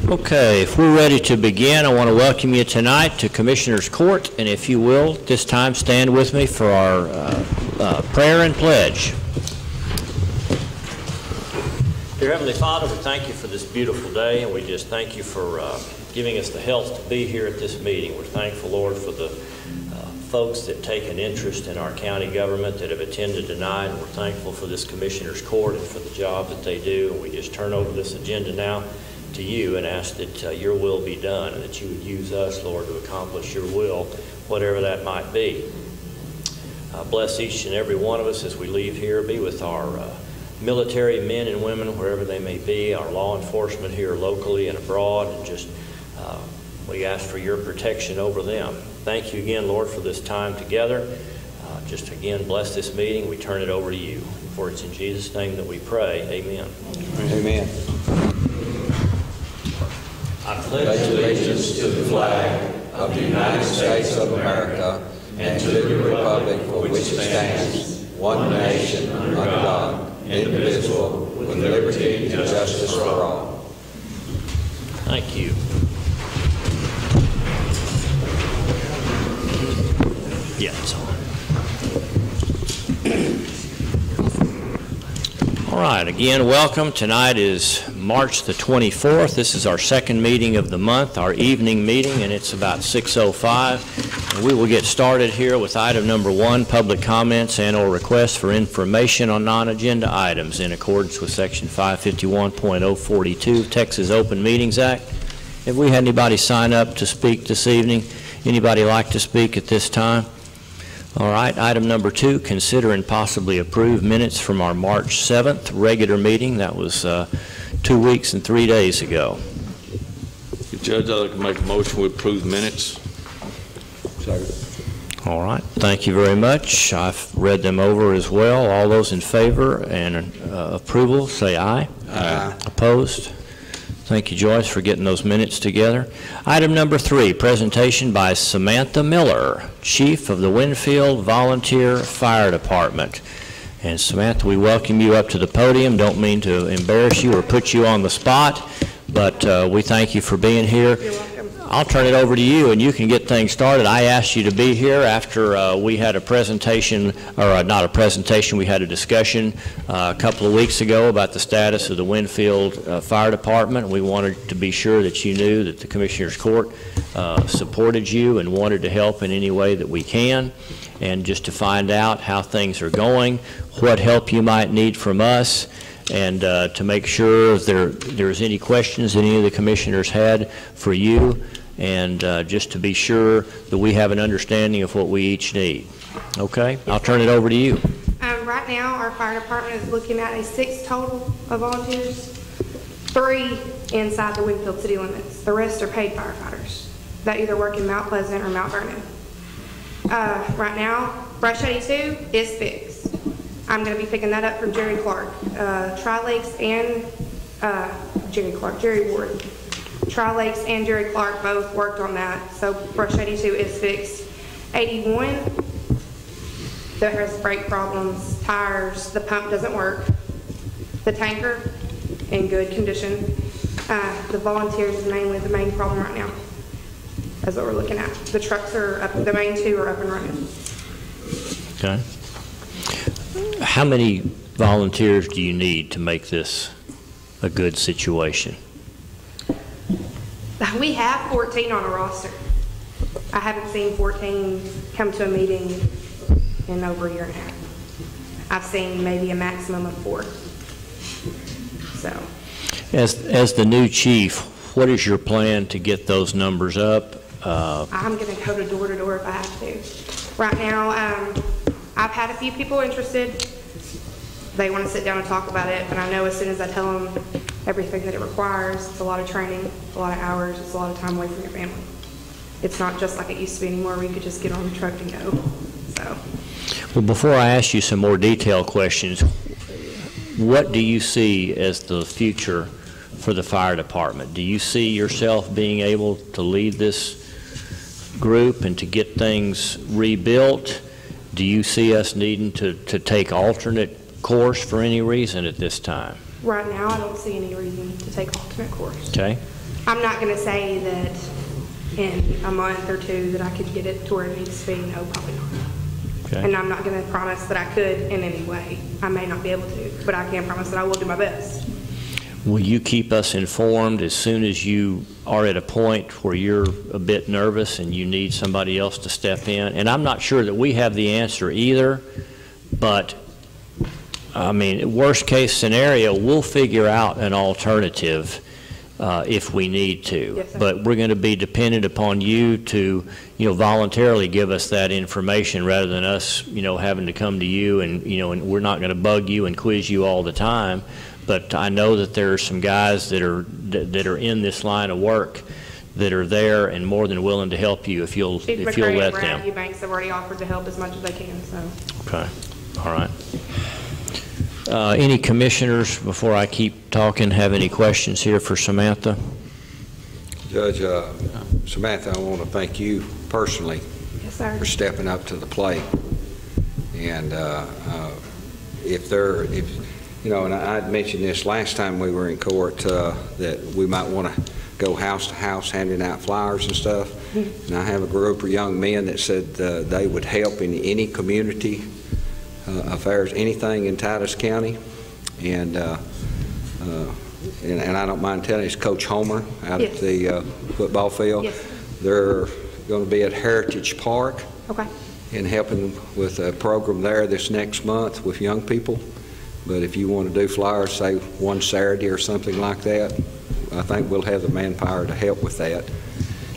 Okay, if we're ready to begin, I want to welcome you tonight to Commissioner's Court, and if you will, this time stand with me for our prayer and pledge. Dear Heavenly Father, we thank you for this beautiful day, and we just thank you for giving us the health to be here at this meeting. We're thankful, Lord, for the folks that take an interest in our county government that have attended tonight, and we're thankful for this Commissioner's Court and for the job that they do, and we just turn over this agenda now to you and ask that your will be done and that you would use us, Lord, to accomplish your will, whatever that might be. Bless each and every one of us as we leave here. Be with our military men and women, wherever they may be, our law enforcement here locally and abroad, and just we ask for your protection over them. Thank you again, Lord, for this time together. Just again, bless this meeting. We turn it over to you. For it's in Jesus' name that we pray. Amen. Amen. I pledge allegiance to the flag of the United States of America and to the republic for which it stands, one nation, under God, indivisible, with liberty and justice for all. Thank you. Yeah, it's on. All right, again, welcome. Tonight is March the 24th. This is our second meeting of the month, our evening meeting, and it's about 6:05. And we will get started here with item number 1, public comments and/or requests for information on non-agenda items in accordance with Section 551.042 Texas Open Meetings Act. Have we had anybody sign up to speak this evening? Anybody like to speak at this time? All right, item number 2, consider and possibly approve minutes from our March 7th regular meeting. That was 2 weeks and 3 days ago. Judge, I'd like to make a motion to approve minutes. Second. All right, thank you very much. I've read them over as well. All those in favor and approval, say aye. Aye. Opposed? Thank you, Joyce, for getting those minutes together. Item number 3, presentation by Samantha Miller, Chief of the Winfield Volunteer Fire Department. And Samantha, we welcome you up to the podium. Don't mean to embarrass you or put you on the spot, but we thank you for being here. You're welcome. I'll turn it over to you, and you can get things started. I asked you to be here after we had a presentation, or not a presentation, we had a discussion a couple of weeks ago about the status of the Winfield Fire Department. We wanted to be sure that you knew that the Commissioner's Court supported you and wanted to help in any way that we can, and just to find out how things are going, what help you might need from us, and to make sure if there's any questions that any of the commissioners had for you, and just to be sure that we have an understanding of what we each need. Okay? I'll turn it over to you. Right now, our fire department is looking at 6 total of volunteers, 3 inside the Winfield city limits. The rest are paid firefighters that either work in Mount Pleasant or Mount Vernon. Right now, Brush 82 is fixed. I'm going to be picking that up from Jerry Clark. Tri-Lakes and Jerry Ward. Tri-Lakes and Jerry Clark both worked on that, so Brush 82 is fixed. 81, that has brake problems, tires, the pump doesn't work. The tanker, in good condition. The volunteers is mainly the main problem right now. That's what we're looking at. The trucks are up, the main 2 are up and running. Okay. How many volunteers do you need to make this a good situation? We have 14 on a roster. I haven't seen 14 come to a meeting in over a year and a half. I've seen maybe a maximum of 4. So, as the new chief, what is your plan to get those numbers up? I'm going to go to door if I have to. Right now, I've had a few people interested. They want to sit down and talk about it, but I know as soon as I tell them everything that it requires, it's a lot of training, a lot of hours, it's a lot of time away from your family. It's not just like it used to be anymore where you could just get on the truck and go. So. Well, before I ask you some more detailed questions, what do you see as the future for the fire department? Do you see yourself being able to lead this group and to get things rebuilt? Do you see us needing to take alternate course for any reason at this time? Right now, I don't see any reason to take alternate course. Okay. I'm not going to say that in a month or two that I could get it to where it needs to be. No, probably not. Okay. And I'm not going to promise that I could in any way. I may not be able to, but I can promise that I will do my best. Will you keep us informed as soon as you are at a point where you're a bit nervous and you need somebody else to step in? And I'm not sure that we have the answer either, but I mean, worst case scenario, we'll figure out an alternative if we need to. Yes, sir. But we're going to be dependent upon you to, voluntarily give us that information rather than us, having to come to you and, and we're not going to bug you and quiz you all the time. But I know that there are some guys that are in this line of work that are there and more than willing to help you if you'll let them. Chief Banks have already offered to help as much as they can. So. Okay. All right. Any commissioners, before I keep talking, have any questions here for Samantha? Judge, Samantha, I want to thank you personally for stepping up to the plate. And and I'd mentioned this last time we were in court, that we might want to go house to house handing out flyers and stuff. Mm-hmm. And I have a group of young men that said they would help in any community affairs, anything in Titus County. And I don't mind telling you, it's Coach Homer out at the football field. Yes. They're going to be at Heritage Park. Okay. And helping with a program there this next month with young people. But if you want to do flyers, say one Saturday or something like that, I think we'll have the manpower to help with that.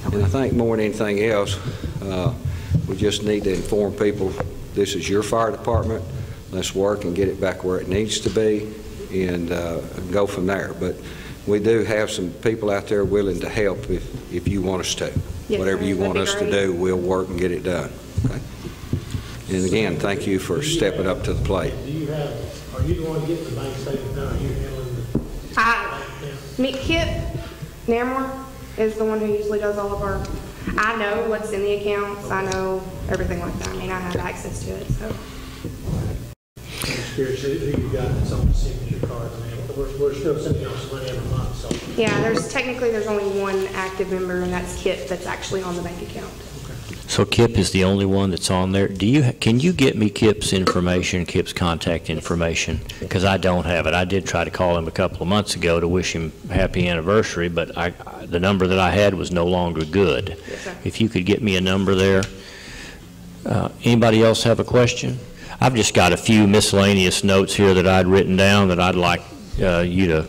Okay. And I think more than anything else, we just need to inform people this is your fire department. Let's work and get it back where it needs to be and go from there. But we do have some people out there willing to help if you want us to. Yes, whatever you want us to do, we'll work and get it done. Okay? And again, thank you for stepping up to the plate. Are you the one getting the bank statement done? Are you handling the Kip Namor is the one who usually does all of our, I know what's in the accounts, I know everything like that. I mean, I have access to it, so. I'm curious who you got that's on the signature card. I mean, we're still sending out some money every month, so. Yeah, there's only one active member, and that's Kip that's actually on the bank account. So Kip is the only one that's on there. Can you get me Kip's information, Kip's contact information? Because I don't have it. I did try to call him a couple of months ago to wish him happy anniversary, but the number that I had was no longer good. Yes, sir. If you could get me a number there. Anybody else have a question? I've just got a few miscellaneous notes here that I'd written down that I'd like you to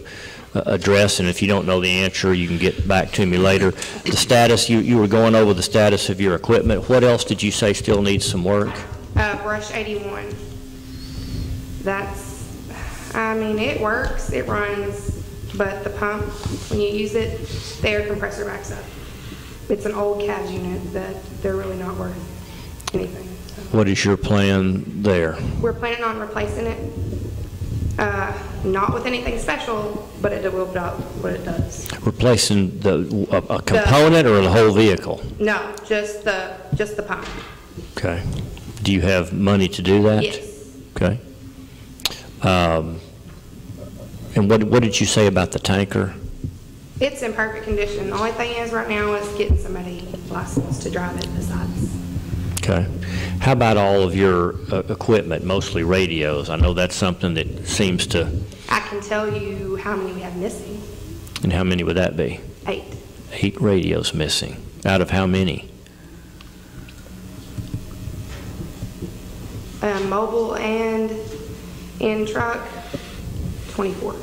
address, and if you don't know the answer, you can get back to me later. The status, you were going over the status of your equipment. What else did you say still needs some work? Brush 81. I mean, it works, it runs, but the pump, when you use it, the air compressor backs up. It's an old CABS unit that they're really not worth anything. So. What is your plan there? We're planning on replacing it. Not with anything special, but it will do what it does. Replacing a component or the whole vehicle? No, just the pump. Okay. Do you have money to do that? Yes. Okay. And what did you say about the tanker? It's in perfect condition. The only thing is right now is getting somebody licensed to drive it besides. Okay. How about all of your equipment, mostly radios? I know that's something that seems to... I can tell you how many we have missing. And how many would that be? 8. 8 radios missing. Out of how many? Mobile and in truck, 24.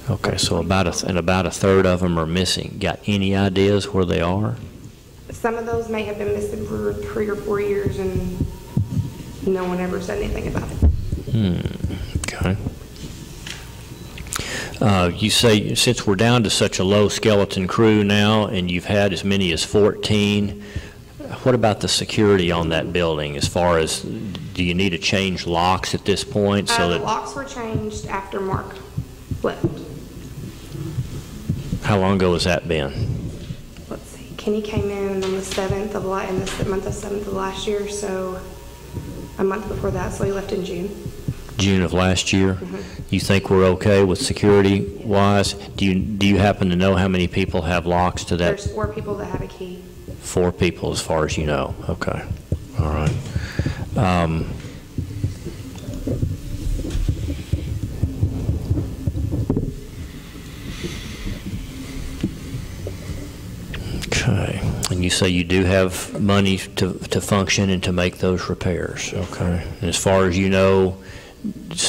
Okay, so about a third of them are missing. Got any ideas where they are? Some of those may have been missing for 3 or 4 years, and no one ever said anything about it. Okay. You say, since we're down to such a low skeleton crew now, and you've had as many as 14, what about the security on that building? As far as, do you need to change locks at this point? The locks were changed after Mark left. How long ago has that been? Kenny came in on the 7th of month of 7th of last year, so a month before that, so he left in June. June of last year. You think we're okay with security-wise? Do you happen to know how many people have locks to that? There's 4 people that have a key. 4 people, as far as you know. Okay. All right. Okay. And you say you do have money to function and to make those repairs. Okay. And as far as you know,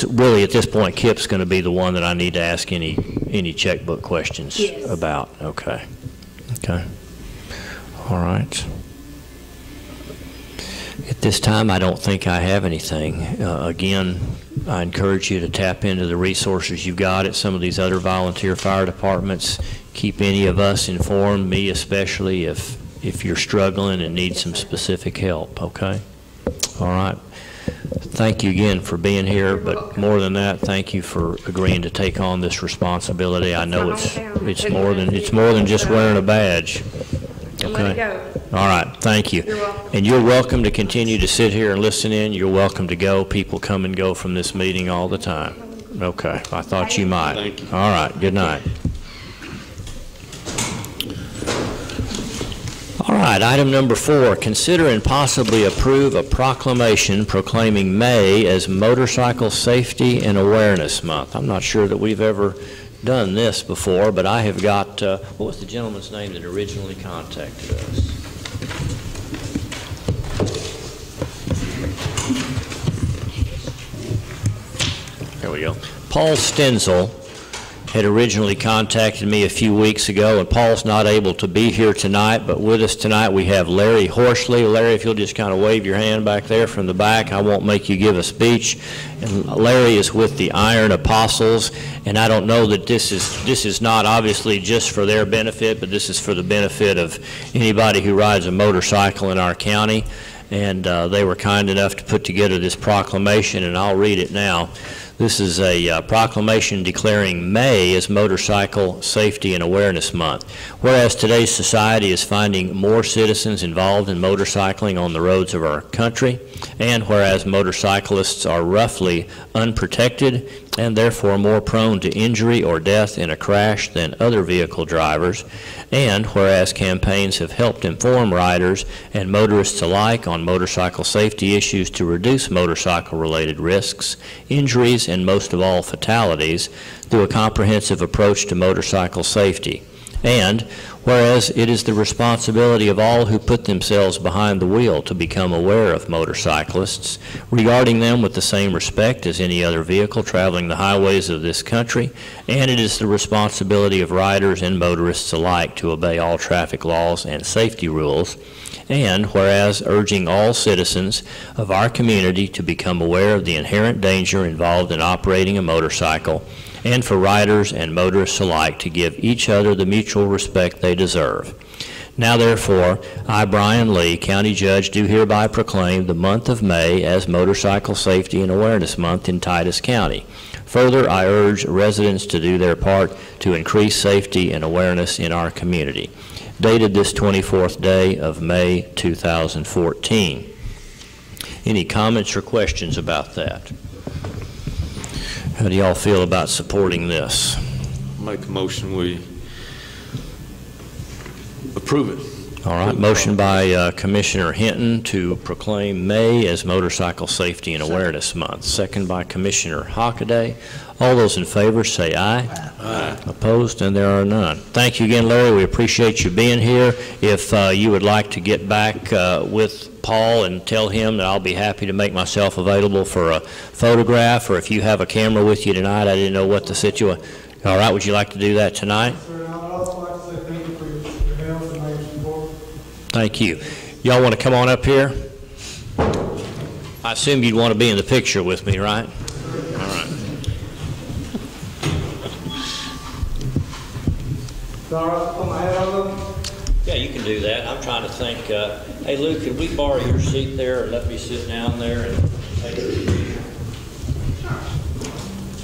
really at this point, Kip's going to be the one that I need to ask any checkbook questions about. Okay. Okay. All right. At this time, I don't think I have anything. Again, I encourage you to tap into the resources you've got at some of these other volunteer fire departments. Keep any of us informed, me especially, if you're struggling and need some specific help, okay? All right. Thank you again for being here, but more than that, thank you for agreeing to take on this responsibility. I know it's more than just wearing a badge. Okay. All right. Thank you. You're welcome. And you're welcome to continue to sit here and listen in. You're welcome to go. People come and go from this meeting all the time. Okay. I thought you might. Thank you. All right. Good night. All right, item number 4, consider and possibly approve a proclamation proclaiming May as Motorcycle Safety and Awareness Month. I'm not sure that we've ever done this before, but I have got, what was the gentleman's name that originally contacted us? There we go. Paul Stenzel had originally contacted me a few weeks ago, and Paul's not able to be here tonight, but with us tonight we have Larry Horsley. Larry, if you'll just kind of wave your hand back there from the back, I won't make you give a speech. And Larry is with the Iron Apostles, and I don't know that this is not obviously just for their benefit, but this is for the benefit of anybody who rides a motorcycle in our county. And they were kind enough to put together this proclamation, and I'll read it now. This is a proclamation declaring May as Motorcycle Safety and Awareness Month. Whereas today's society is finding more citizens involved in motorcycling on the roads of our country, and whereas motorcyclists are roughly unprotected and therefore more prone to injury or death in a crash than other vehicle drivers, and whereas campaigns have helped inform riders and motorists alike on motorcycle safety issues to reduce motorcycle-related risks, injuries, and most of all fatalities through a comprehensive approach to motorcycle safety. And whereas it is the responsibility of all who put themselves behind the wheel to become aware of motorcyclists, regarding them with the same respect as any other vehicle traveling the highways of this country, and it is the responsibility of riders and motorists alike to obey all traffic laws and safety rules. And whereas urging all citizens of our community to become aware of the inherent danger involved in operating a motorcycle, and for riders and motorists alike to give each other the mutual respect they deserve. Now therefore, I, Brian Lee, County Judge, do hereby proclaim the month of May as Motorcycle Safety and Awareness Month in Titus County. Further, I urge residents to do their part to increase safety and awareness in our community. Dated this 24th day of May 2014. Any comments or questions about that? How do y'all feel about supporting this? Make a motion, we approve it. All right, motion by Commissioner Hinton to proclaim May as Motorcycle Safety and Awareness Month. Second by Commissioner Hockaday. All those in favor say aye. Aye. Opposed? And there are none. Thank you again, Larry. We appreciate you being here. If you would like to get back with Paul and tell him that I'll be happy to make myself available for a photograph, or if you have a camera with you tonight, I didn't know what the situation. All right, would you like to do that tonight? Sir, I'd also like to say thank you for your help and your support. Thank you. Y'all want to come on up here? I assume you'd want to be in the picture with me, right? All right. All right, put my head on them. Yeah, you can do that. I'm trying to think, hey, Lou, could we borrow your seat there and let me sit down there and take a picture?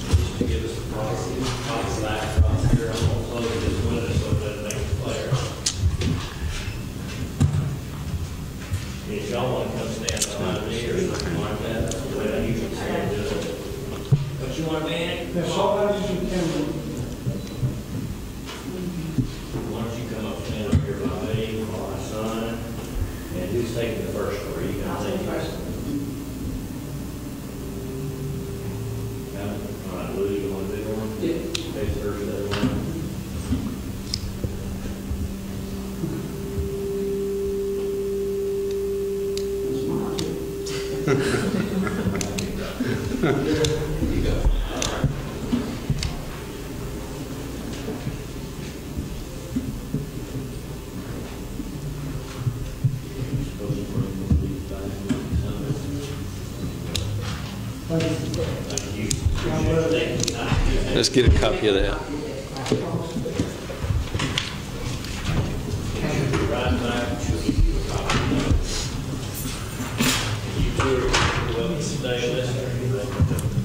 Just to give us a price back across here. I'm going to close this window so it doesn't make a flare. If y'all want to come stand behind me or something like that, that's the way I usually say it. That's all I need to tell you. Why don't you come up, stand up here by me, while I sign, and who's taking the first one? Are you going to take the first one? All right, Lou, you want to do one? Yeah. Take the first, the other one. Let's get a copy of that. Right back, she'll give you a copy of that. You two are welcome to stay listening.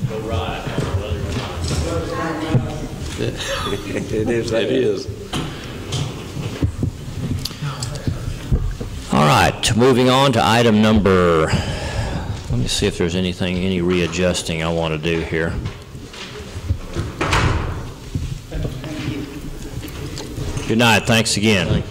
Go ride on another time. It is. It is. All right, moving on to item number, let me see if there's any readjusting I want to do here. Good night, thanks again.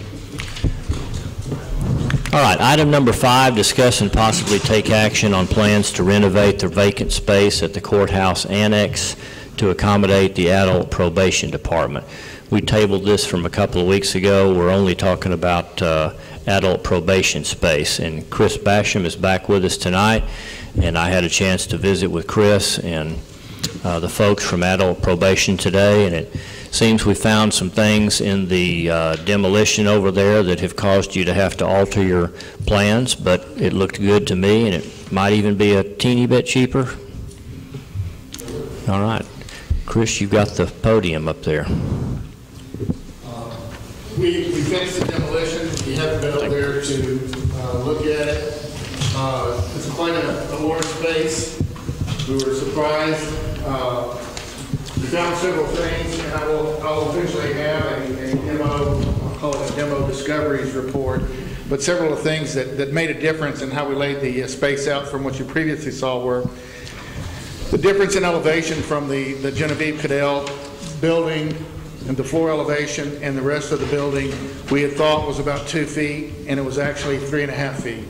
All right, item number 5, discuss and possibly take action on plans to renovate the vacant space at the courthouse annex to accommodate the adult probation department. We tabled this from a couple of weeks ago. We're only talking about adult probation space, and Chris Basham is back with us tonight, and I had a chance to visit with Chris and the folks from adult probation today, and it seems we found some things in the demolition over there that have caused you to have to alter your plans, but it looked good to me, and it might even be a teeny bit cheaper. All right. Chris, you've got the podium up there. We finished the demolition. We haven't been up there to look at it. It's quite a large space. We were surprised. We found several things, and I'll eventually have a demo, I'll call it a demo discoveries report, but several of the things that made a difference in how we laid the space out from what you previously saw were the difference in elevation from the Genevieve Cadell building and the floor elevation and the rest of the building we had thought was about 2 feet, and it was actually 3.5 feet.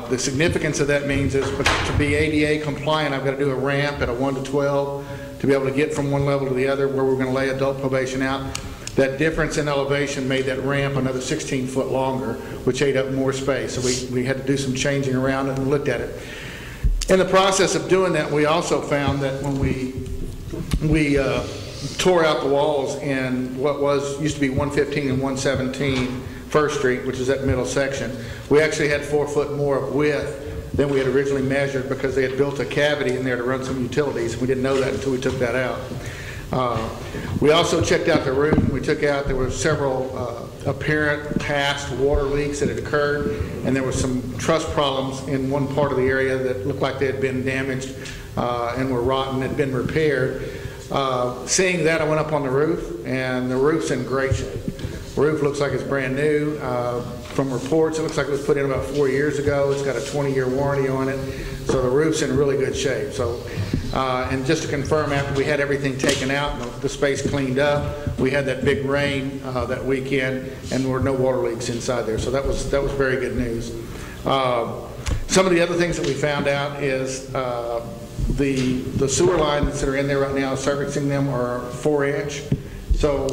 The significance of that means is to be ADA compliant, I've got to do a ramp at a 1 to 12 to be able to get from one level to the other where we're going to lay adult probation out. That difference in elevation made that ramp another 16 foot longer, which ate up more space. So we had to do some changing around and looked at it. In the process of doing that, we also found that when we tore out the walls in what used to be 115 and 117 First Street, which is that middle section, we actually had 4 foot more of width than we had originally measured because they had built a cavity in there to run some utilities. We didn't know that until we took that out. We also checked out the roof. We took out, there were several apparent past water leaks that had occurred, and there were some truss problems in one part of the area that looked like they had been damaged and were rotten, had been repaired. Seeing that, I went up on the roof, and the roof's in great shape. The roof looks like it's brand new. From reports, it looks like it was put in about 4 years ago. It's got a 20-year warranty on it, so the roof's in really good shape. So, and just to confirm, after we had everything taken out and the space cleaned up, we had that big rain that weekend, and there were no water leaks inside there. So that was very good news. Some of the other things that we found out is the sewer lines that are in there right now, servicing them are 4-inch. So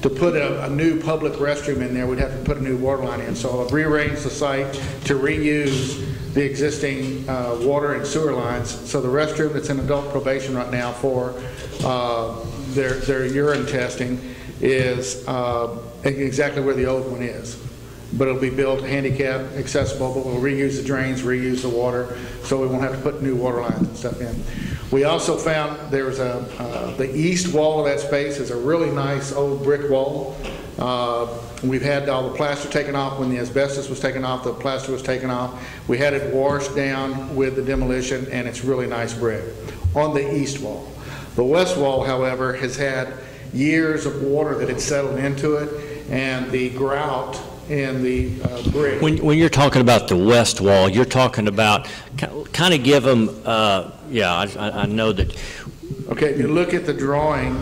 to put a new public restroom in there, we'd have to put a new water line in. So I've rearranged the site to reuse the existing water and sewer lines. So the restroom that's in adult probation right now for their urine testing is exactly where the old one is. But it'll be built handicap accessible, but we'll reuse the drains, reuse the water, so we won't have to put new water lines and stuff in. We also found there's the east wall of that space is a really nice old brick wall. We've had all the plaster taken off. When the asbestos was taken off, the plaster was taken off. We had it washed down with the demolition, and it's really nice brick on the east wall. The west wall, however, has had years of water that had settled into it, and the grout in the brick. When you're talking about the west wall, you're talking about, kind of give them, yeah, I know that Okay, if you look at the drawing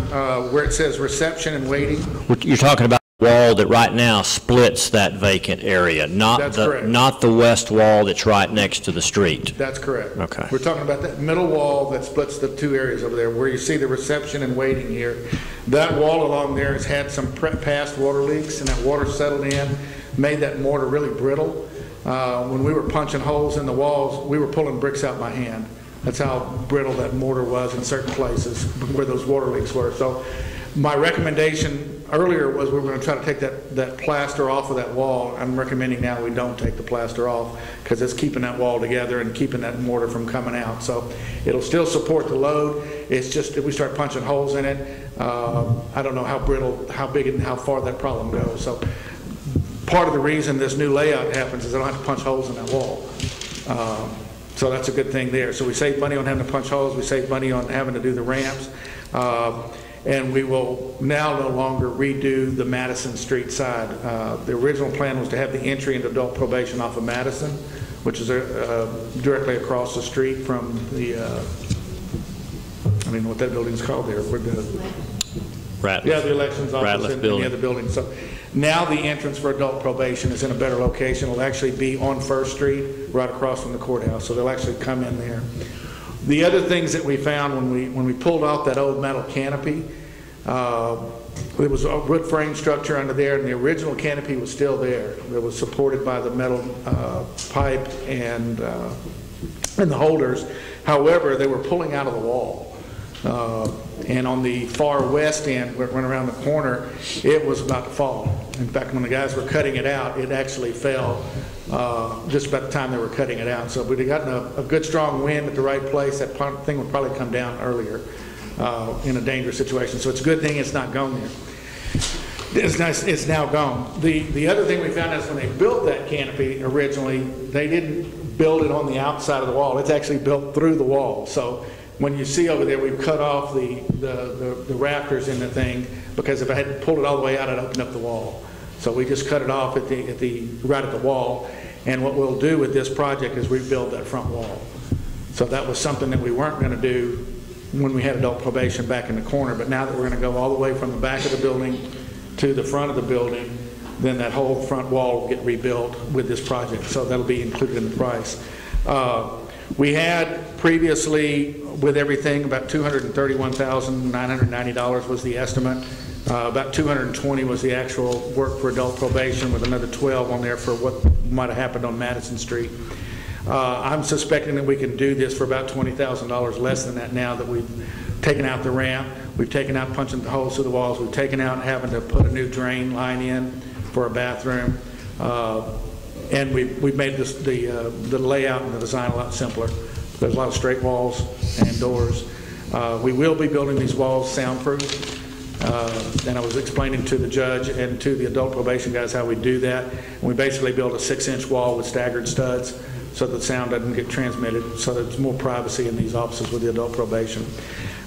where it says reception and waiting, You're talking about the wall that right now splits that vacant area, That's correct. not the west wall that's right next to the street. that's correct. Okay. We're talking about that middle wall that splits the two areas over there, where you see the reception and waiting here. That wall along there has had some past water leaks, and that water settled in, made that mortar really brittle. When we were punching holes in the walls, we were pulling bricks out by hand. That's how brittle that mortar was in certain places where those water leaks were. So my recommendation earlier was we were going to try to take that plaster off of that wall. I'm recommending now we don't take the plaster off, because it's keeping that wall together and keeping that mortar from coming out. So it'll still support the load. It's just if we start punching holes in it, I don't know how brittle, how big and how far that problem goes. So part of the reason this new layout happens is I don't have to punch holes in that wall. So that's a good thing there. So we save money on having to punch holes. We save money on having to do the ramps. And we will now no longer redo the Madison Street side. The original plan was to have the entry into adult probation off of Madison, which is directly across the street from the, I don't know what that building's called there. Where the, Ratliff. Yeah, the elections office Ratliff and building. the other building. So now the entrance for adult probation is in a better location. It'll actually be on First Street, right across from the courthouse. So they'll actually come in there. The other things that we found when we pulled off that old metal canopy, there was a wood frame structure under there, and the original canopy was still there. It was supported by the metal pipe and the holders. However, they were pulling out of the wall. And on the far west end, where it went around the corner, it was about to fall. In fact, when the guys were cutting it out, it actually fell just about the time they were cutting it out. So if we'd have gotten a good strong wind at the right place, that thing would probably come down earlier in a dangerous situation. So it's a good thing it's not gone there. It's now gone. The other thing we found is when they built that canopy originally, they didn't build it on the outside of the wall. It's actually built through the wall. So when you see over there, we've cut off the rafters in the thing, because if I had pulled it all the way out, I'd open up the wall. So we just cut it off right at the wall. And what we'll do with this project is rebuild that front wall. So that was something that we weren't going to do when we had adult probation back in the corner. But now that we're going to go all the way from the back of the building to the front of the building, then that whole front wall will get rebuilt with this project. So that'll be included in the price. We had previously, with everything, about $231,990 was the estimate. About $220 was the actual work for adult probation, with another $12 on there for what might have happened on Madison Street. I'm suspecting that we can do this for about $20,000 less than that now that we've taken out the ramp, we've taken out punching the holes through the walls, we've taken out having to put a new drain line in for a bathroom. And we've made the layout and the design a lot simpler. There's a lot of straight walls and doors. We will be building these walls soundproof. And I was explaining to the judge and to the adult probation guys how we do that. And we basically build a 6-inch wall with staggered studs so that the sound doesn't get transmitted, so that there's more privacy in these offices with the adult probation.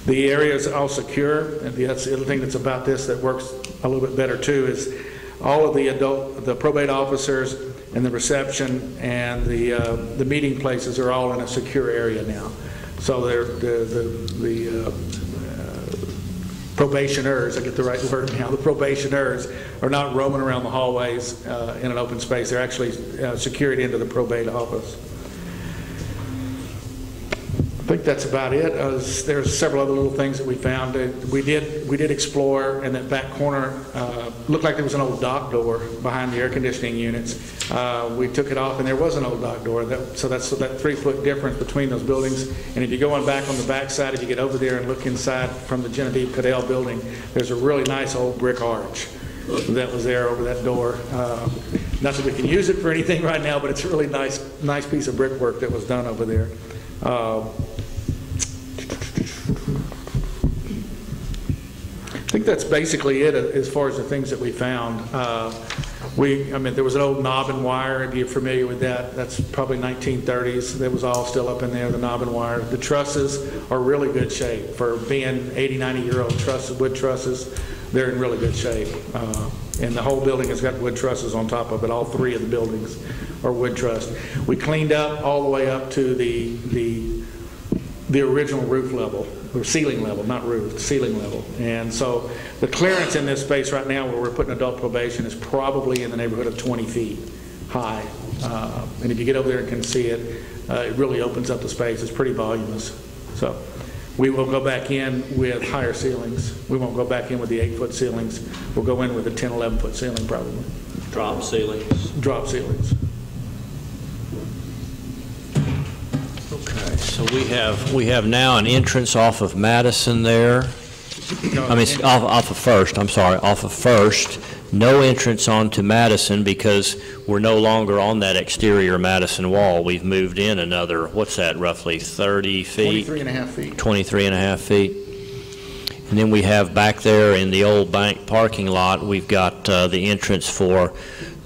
The area is all secure, and that's the other thing that's about this that works a little bit better too, is all of the probate officers and the reception and the meeting places are all in a secure area now. So the probationers, I get the right word now, the probationers are not roaming around the hallways in an open space. They're actually secured into the probate office. I think that's about it. There's several other little things that we found. We did explore in that back corner. Looked like there was an old dock door behind the air conditioning units. We took it off, and there was an old dock door. So that's that 3-foot difference between those buildings. And if you go on back on the back side, if you get over there and look inside from the Genevieve Cadell building, there's a really nice old brick arch that was there over that door. Not that we can use it for anything right now, but it's a really nice piece of brickwork that was done over there. I think that's basically it as far as the things that we found. I mean, there was an old knob and wire. If you're familiar with that, that's probably 1930s. That was all still up in there, the knob and wire. The trusses are really good shape. For being 80, 90-year-old trusses, wood trusses, they're in really good shape. And the whole building has got wood trusses on top of it. All 3 of the buildings are wood truss. We cleaned up all the way up to the the original roof level, or ceiling level, not roof, ceiling level. And so the clearance in this space right now where we're putting adult probation is probably in the neighborhood of 20 feet high. And if you get over there and can see it, it really opens up the space. It's pretty voluminous. So we will go back in with higher ceilings. We won't go back in with the 8-foot ceilings. We'll go in with a 10, 11-foot ceiling probably. Drop ceilings. Drop ceilings. Okay, so we have now an entrance off of Madison there. I mean, off of First, I'm sorry, off of First. No entrance onto Madison because we're no longer on that exterior Madison wall. We've moved in another, what's that, roughly 30 feet? 23 and a half feet. 23 and a half feet. And then we have back there in the old bank parking lot, we've got the entrance for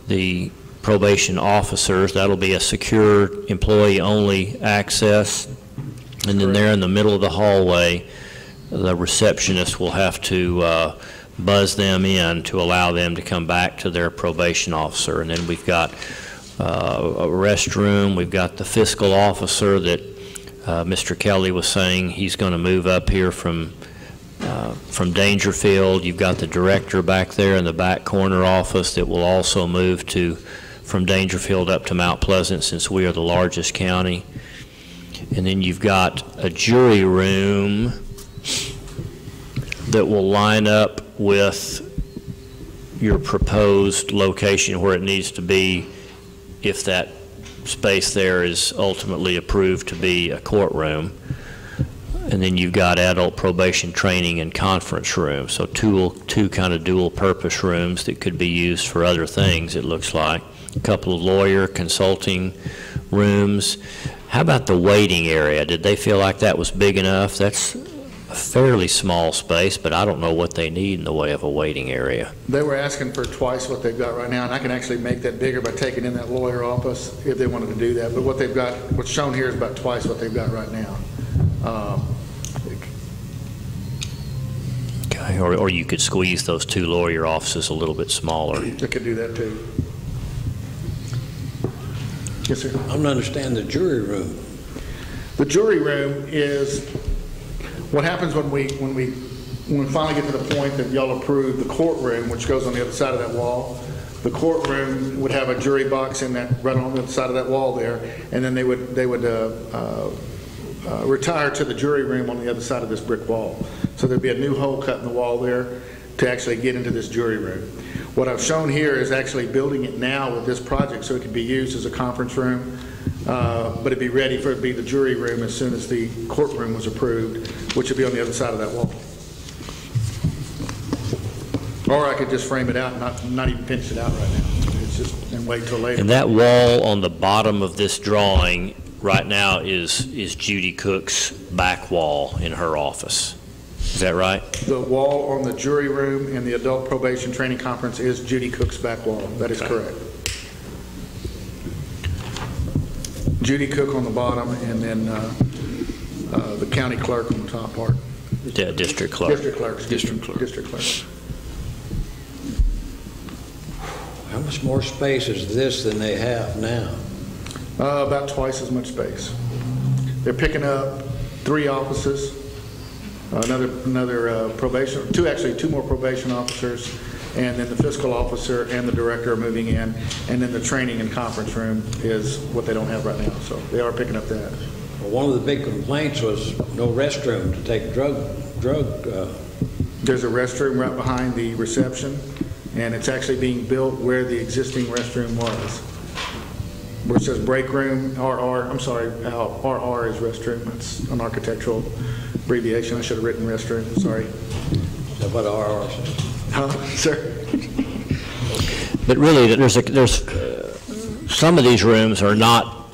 the probation officers. That'll be a secure employee-only access. And then there in the middle of the hallway, the receptionist will have to buzz them in to allow them to come back to their probation officer. And then we've got a restroom. We've got the fiscal officer that Mr. Kelly was saying he's going to move up here from Dangerfield. You've got the director back there in the back corner office that will also move from Dangerfield up to Mount Pleasant since we are the largest county. And then you've got a jury room that will line up with your proposed location where it needs to be if that space there is ultimately approved to be a courtroom. And then you've got adult probation training and conference rooms, so two kind of dual purpose rooms that could be used for other things, it looks like. A couple of lawyer consulting rooms. How about the waiting area? Did they feel like that was big enough? That's a fairly small space, but I don't know what they need in the way of a waiting area. They were asking for twice what they've got right now, and I can actually make that bigger by taking in that lawyer office if they wanted to do that. But what they've got, what's shown here is about twice what they've got right now. Okay, or you could squeeze those two lawyer offices a little bit smaller. They could do that too. Yes, sir. I don't understand the jury room. The jury room is what happens when we finally get to the point that y'all approve the courtroom, which goes on the other side of that wall. The courtroom would have a jury box in that right on the other side of that wall there, and then they would retire to the jury room on the other side of this brick wall. So there'd be a new hole cut in the wall there to actually get into this jury room. What I've shown here is actually building it now with this project so it could be used as a conference room, but it'd be ready for it to be the jury room as soon as the courtroom was approved, which would be on the other side of that wall. Or I could just frame it out and not even finish it out right now. It's just, and wait till later. And that wall on the bottom of this drawing right now is Judy Cook's back wall in her office. Is that right? The wall on the jury room and the adult probation training conference is Judy Cook's back wall. That is correct. Judy Cook on the bottom, and then the county clerk on the top part. Yeah, district clerk. District clerk. District clerk. District clerk. How much more space is this than they have now? About twice as much space. They're picking up 3 offices, another probation, two more probation officers, and then the fiscal officer and the director are moving in, and then the training and conference room is what they don't have right now, so they are picking up that. Well, one of the big complaints was no restroom to take drug. There's a restroom right behind the reception, and it's actually being built where the existing restroom was. Where it says break room, RR, I'm sorry, RR is restroom. It's an architectural abbreviation. I should have written restroom, sorry. Is that what RR says? Huh, sir? But really, there's some of these rooms are not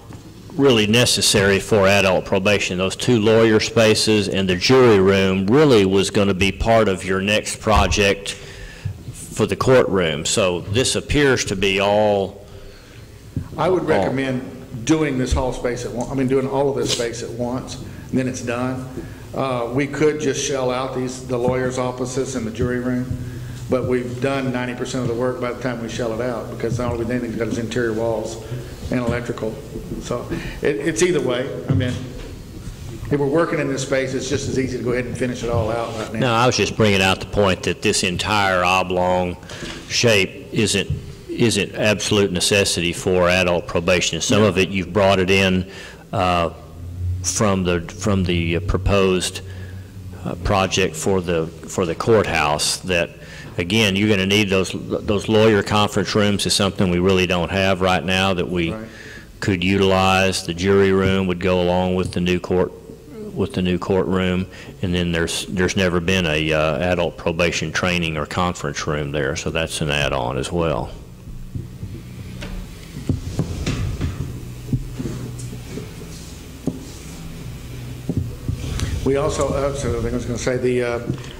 really necessary for adult probation. Those 2 lawyer spaces and the jury room really was going to be part of your next project for the courtroom. So this appears to be all. I would recommend doing this whole space at once. I mean, doing all of this space at once, and then it's done. We could just shell out the lawyers' offices and the jury room, but we've done 90% of the work by the time we shell it out, because the only thing it's got is interior walls and electrical. So it's either way. I mean, if we're working in this space, it's just as easy to go ahead and finish it all out right now. No, I was just bringing out the point that this entire oblong shape isn't absolute necessity for adult probation. Some of it, you've brought it in from the proposed project for the courthouse. That again, you're going to need those lawyer conference rooms is something we really don't have right now that we could utilize. The jury room would go along with the new courtroom, and then there's never been a adult probation training or conference room there, so that's an add-on as well. We also, so I was going to say,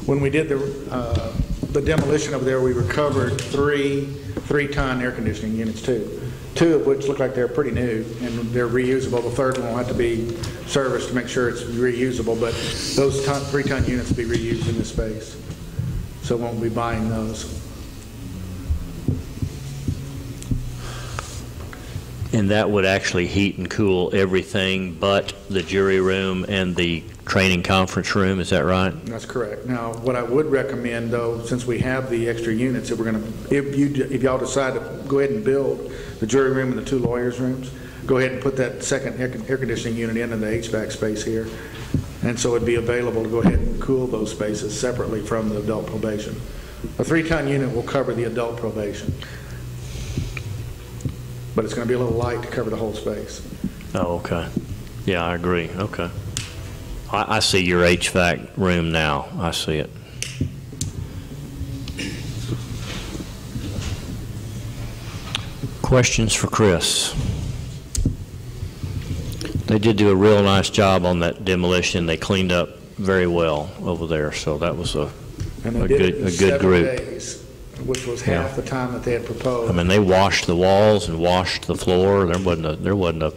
when we did the demolition over there, we recovered three-ton air conditioning units too. Two of which look like they're pretty new and they're reusable. The third one will have to be serviced to make sure it's reusable, but those three-ton units will be reused in this space, so we won't be buying those. And that would actually heat and cool everything but the jury room and the training conference room, is that right? That's correct. Now, what I would recommend, though, since we have the extra units, if if y'all decide to go ahead and build the jury room and the two lawyers' rooms, go ahead and put that second air conditioning unit into the HVAC space here, and so it'd be available to go ahead and cool those spaces separately from the adult probation. A 3-ton unit will cover the adult probation, but it's going to be a little light to cover the whole space. Oh, okay. Yeah, I agree. Okay. I see your HVAC room now. I see it. Questions for Chris? They did do a real nice job on that demolition. They cleaned up very well over there, so that was a good group. Days, which was half the time that they had proposed. I mean, they washed the walls and washed the floor. There wasn't a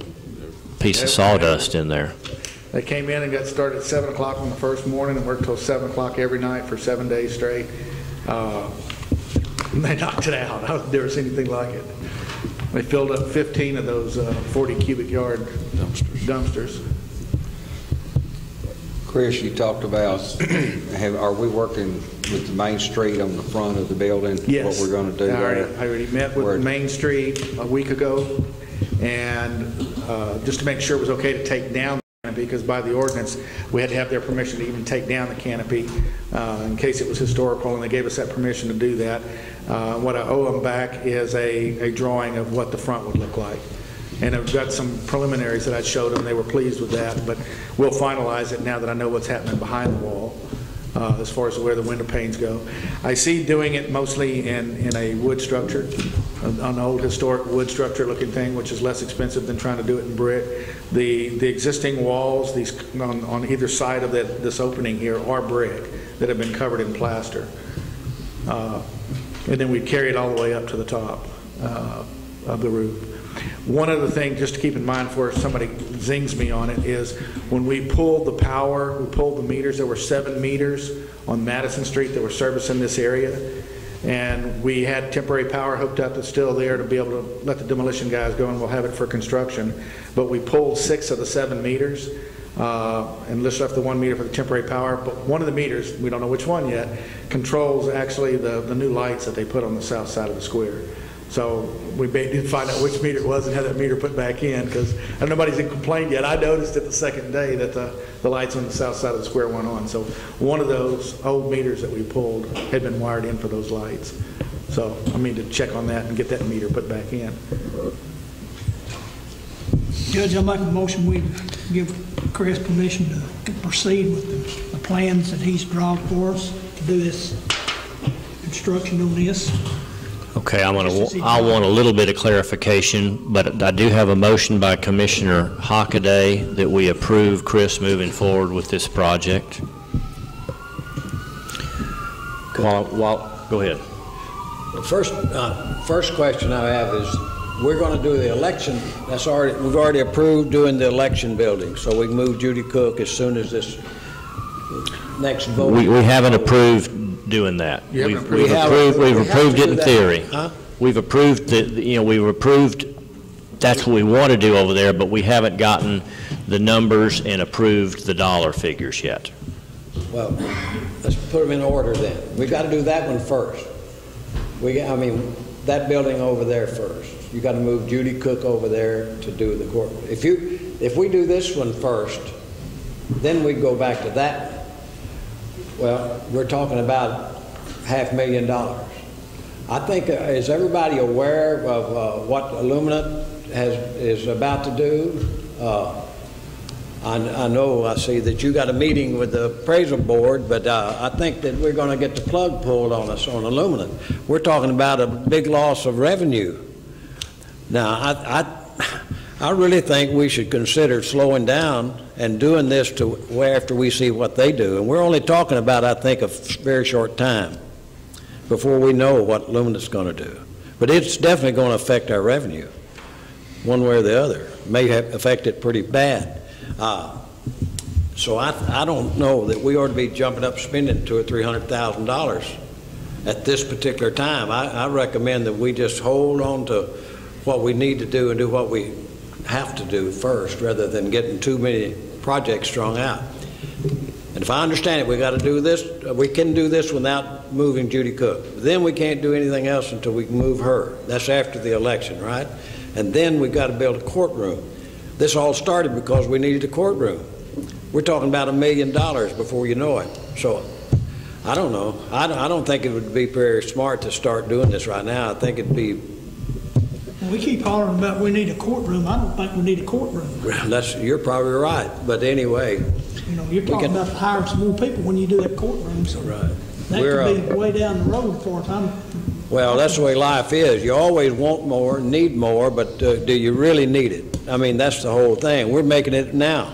piece of sawdust in there. They came in and got started at 7 o'clock on the first morning and worked till 7 o'clock every night for 7 days straight. They knocked it out. I've never seen anything like it. They filled up 15 of those 40 cubic yard dumpsters. Chris, you talked about, are we working with the Main Street on the front of the building? Yes. What we're going to do there? I already met with Main Street a week ago, and just to make sure it was okay to take down, because by the ordinance we had to have their permission to even take down the canopy in case it was historical, and they gave us that permission to do that. What I owe them back is a drawing of what the front would look like, and I've got some preliminaries that I showed them. They were pleased with that, but we'll finalize it now that I know what's happening behind the wall as far as where the window panes go. I see doing it mostly in a wood structure, an old historic wood structure looking thing, which is less expensive than trying to do it in brick. The existing walls, these on either side of this opening here, are brick that have been covered in plaster. And then we carry it all the way up to the top of the roof. One other thing just to keep in mind before somebody zings me on it is when we pulled the power, we pulled the meters, there were 7 meters on Madison Street that were servicing this area, and we had temporary power hooked up that's still there to be able to let the demolition guys go, and we'll have it for construction. But we pulled 6 of the 7 meters and just left the 1 meter for the temporary power. But one of the meters, we don't know which one yet, controls actually the new lights that they put on the south side of the square. So we did find out which meter it was and have that meter put back in, because nobody's complained yet. I noticed it the second day that the lights on the south side of the square went on. So one of those old meters that we pulled had been wired in for those lights. So I mean to check on that and get that meter put back in. Judge, I'll make a motion we give Chris permission to proceed with the plans that he's drawn for us to do this construction on this. Okay, I want a little bit of clarification, but I do have a motion by Commissioner Hockaday that we approve Chris moving forward with this project. Go ahead. The first question I have is, we're going to do the election. We've already approved doing the election building, so we can move Judy Cook as soon as this next vote. We haven't approved doing that. We've approved it in theory. Huh? We've approved we've approved that's what we want to do over there, but we haven't gotten the numbers and approved the dollar figures yet. Well, let's put them in order then. We've got to do that one first. I mean, that building over there first. You got to move Judy Cook over there to do the court. If we do this one first, then we go back to that. Well, we're talking about $500,000. I think, is everybody aware of what Illumina is about to do? I know, I see that you got a meeting with the appraisal board, but I think that we're going to get the plug pulled on us on Illumina. We're talking about a big loss of revenue. Now, I really think we should consider slowing down and doing this to after we see what they do. And we're only talking about, I think, a very short time before we know what Illumina's going to do. But it's definitely going to affect our revenue, one way or the other. It may affect it pretty bad. So I don't know that we ought to be jumping up spending $200,000 or $300,000 at this particular time. I recommend that we just hold on to what we need to do and do what we have to do first, rather than getting too many projects strung out. And if I understand it, we got to do this. We can do this without moving Judy Cook. Then we can't do anything else until we can move her. That's after the election, right? And then we got to build a courtroom. This all started because we needed a courtroom. We're talking about $1 million before you know it. So I don't know. I don't think it would be very smart to start doing this right now. I think it'd be. We keep hollering about we need a courtroom. I don't think we need a courtroom. You're probably right. But anyway. You know, you're talking about hiring some more people when you do that courtroom. So right. That could be way down the road for a time. Well, that's the way life is. You always want more, need more, but do you really need it? I mean, that's the whole thing. We're making it now.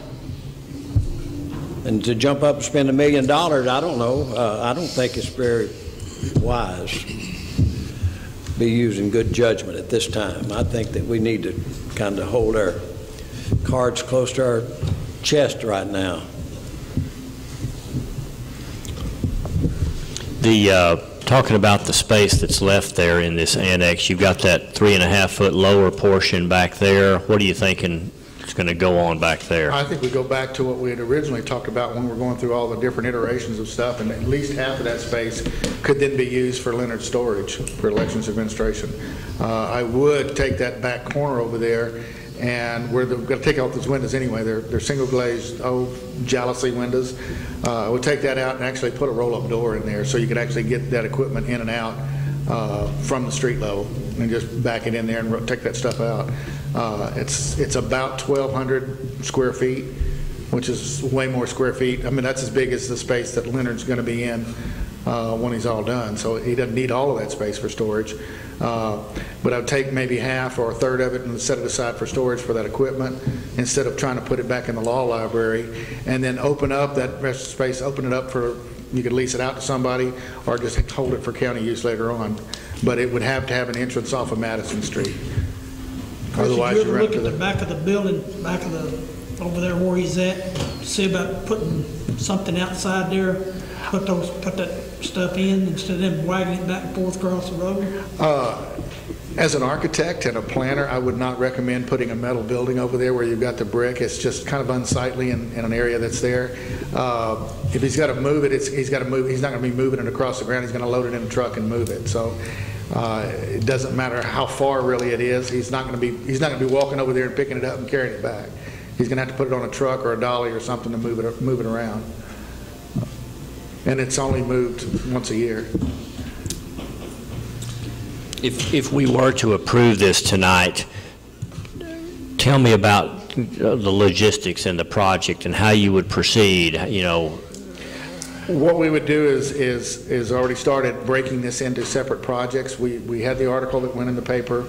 And to jump up and spend $1 million, I don't know. I don't think it's very wise. Be using good judgment at this time. I think that we need to kind of hold our cards close to our chest right now. Talking about the space that's left there in this annex, you've got that 3.5-foot lower portion back there. What are you thinking is going to go on back there? I think we go back to what we had originally talked about when we were going through all the different iterations of stuff, and at least half of that space could then be used for Leonard storage for elections administration. I would take that back corner over there, and we're going to take out those windows anyway. They're single glazed old jalousie windows. We'll take that out and actually put a roll-up door in there so you could actually get that equipment in and out from the street level, and just back it in there and take that stuff out. It's about 1,200 square feet, which is way more square feet. I mean, that's as big as the space that Leonard's going to be in when he's all done. So he doesn't need all of that space for storage. But I'd take maybe half or a third of it and set it aside for storage for that equipment instead of trying to put it back in the law library, and then open up that rest of the space, open it up for, you could lease it out to somebody or just hold it for county use later on. But it would have to have an entrance off of Madison Street. Otherwise, you ever look at the back of the building, back of the, over there where he's at, see about putting something outside there, put that stuff in instead of them wagging it back and forth across the road? As an architect and a planner, I would not recommend putting a metal building over there where you've got the brick. It's just kind of unsightly in an area that's there. If he's got to move it, he's got to move. He's not going to be moving it across the ground. He's going to load it in a truck and move it. So it doesn't matter how far really it is. He's not going to be walking over there and picking it up and carrying it back. He's going to have to put it on a truck or a dolly or something to move it around. And it's only moved once a year. If we were to approve this tonight, tell me about the logistics and the project and how you would proceed. You know, what we would do is already started breaking this into separate projects. We had the article that went in the paper,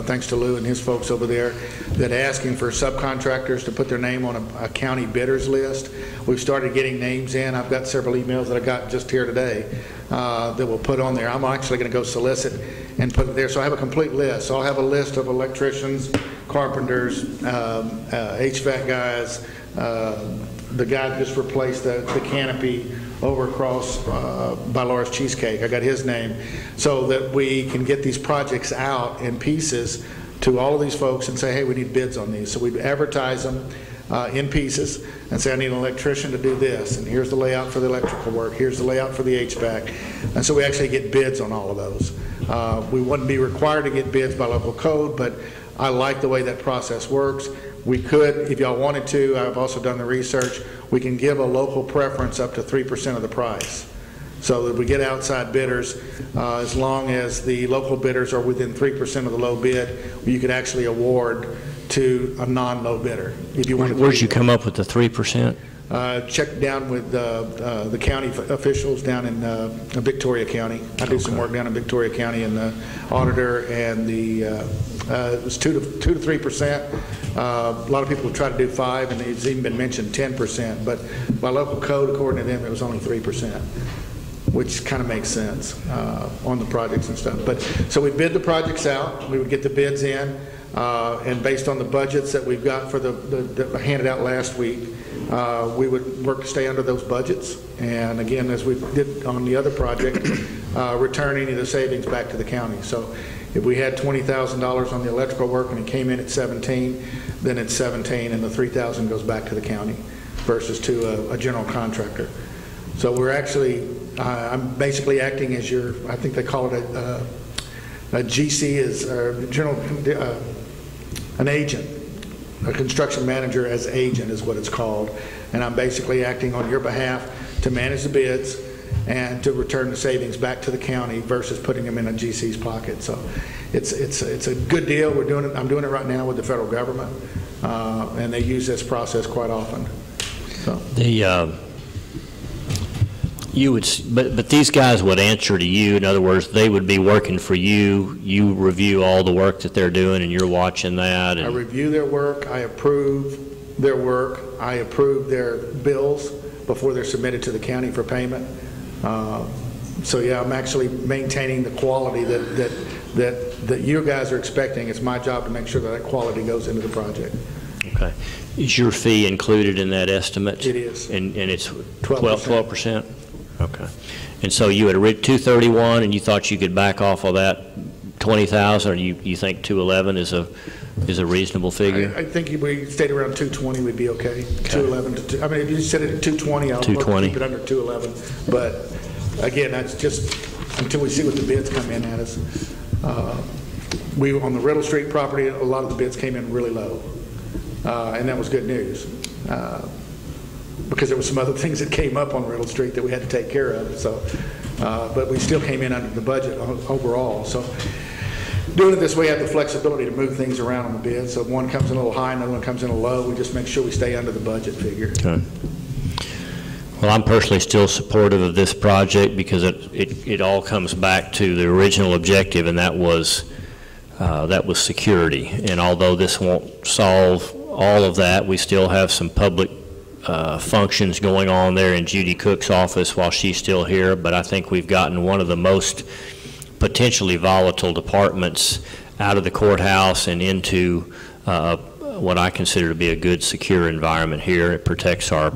thanks to Lou and his folks over there, that asking for subcontractors to put their name on a county bidders list. We've started getting names in. I've got several emails that I got just here today that we'll put on there. I'm actually going to go solicit and put it there. So I have a complete list. So I'll have a list of electricians, carpenters, HVAC guys, the guy that just replaced the canopy over across by Laura's Cheesecake. I got his name, so that we can get these projects out in pieces to all of these folks and say, hey, we need bids on these. So we'd advertise them in pieces and say, I need an electrician to do this, and here's the layout for the electrical work, here's the layout for the HVAC. And so we actually get bids on all of those. We wouldn't be required to get bids by local code, but I like the way that process works. We could, if y'all wanted to, I've also done the research, we can give a local preference up to 3% of the price. So that we get outside bidders, as long as the local bidders are within 3% of the low bid, you could actually award to a non-low bidder. If you wanted. Where'd you come up with the 3%? Check down with the county officials down in Victoria County. I do some work down in Victoria County, and the auditor, and the it was 2 to 3%. A lot of people try to do 5%, and it's even been mentioned 10%. But by local code, according to them, it was only 3%, which kind of makes sense on the projects and stuff. But so we bid the projects out. We would get the bids in, and based on the budgets that we've got for the handed out last week, we would work to stay under those budgets. And again, as we did on the other project, return any of the savings back to the county. So if we had $20,000 on the electrical work and it came in at 17, then it's 17, and the 3,000 goes back to the county versus to a general contractor. So we're actually, I'm basically acting as your, I think they call it a GC, is general, an agent. A construction manager as agent is what it's called, and I'm basically acting on your behalf to manage the bids and to return the savings back to the county versus putting them in a GC's pocket. So it's a good deal. We're doing it. I'm doing it right now with the federal government, and they use this process quite often. So you would, but these guys would answer to you. In other words, they would be working for you. You review all the work that they're doing, and you're watching that. And I review their work. I approve their work. I approve their bills before they're submitted to the county for payment. So yeah, I'm actually maintaining the quality that you guys are expecting. It's my job to make sure that quality goes into the project. Okay. Is your fee included in that estimate? It is. And it's 12%? Okay. And so you had read 231, and you thought you could back off of that 20,000, or you think 211 is a reasonable figure? I think if we stayed around 220, we'd be okay. 211 to 2. I mean, if you said it at 220, I'll keep it under 211. But again, that's just until we see what the bids come in at us. We on the Riddle Street property, a lot of the bids came in really low, and that was good news. Because there were some other things that came up on Riddle Street that we had to take care of. So, but we still came in under the budget overall. So, doing it this way, I have the flexibility to move things around on the bid. So, if one comes in a little high, another one comes in a low. We just make sure we stay under the budget figure. Okay. Well, I'm personally still supportive of this project because it all comes back to the original objective, and that was security. And although this won't solve all of that, we still have some public functions going on there in Judy Cook's office while she's still here, but I think we've gotten one of the most potentially volatile departments out of the courthouse and into what I consider to be a good, secure environment here. It protects our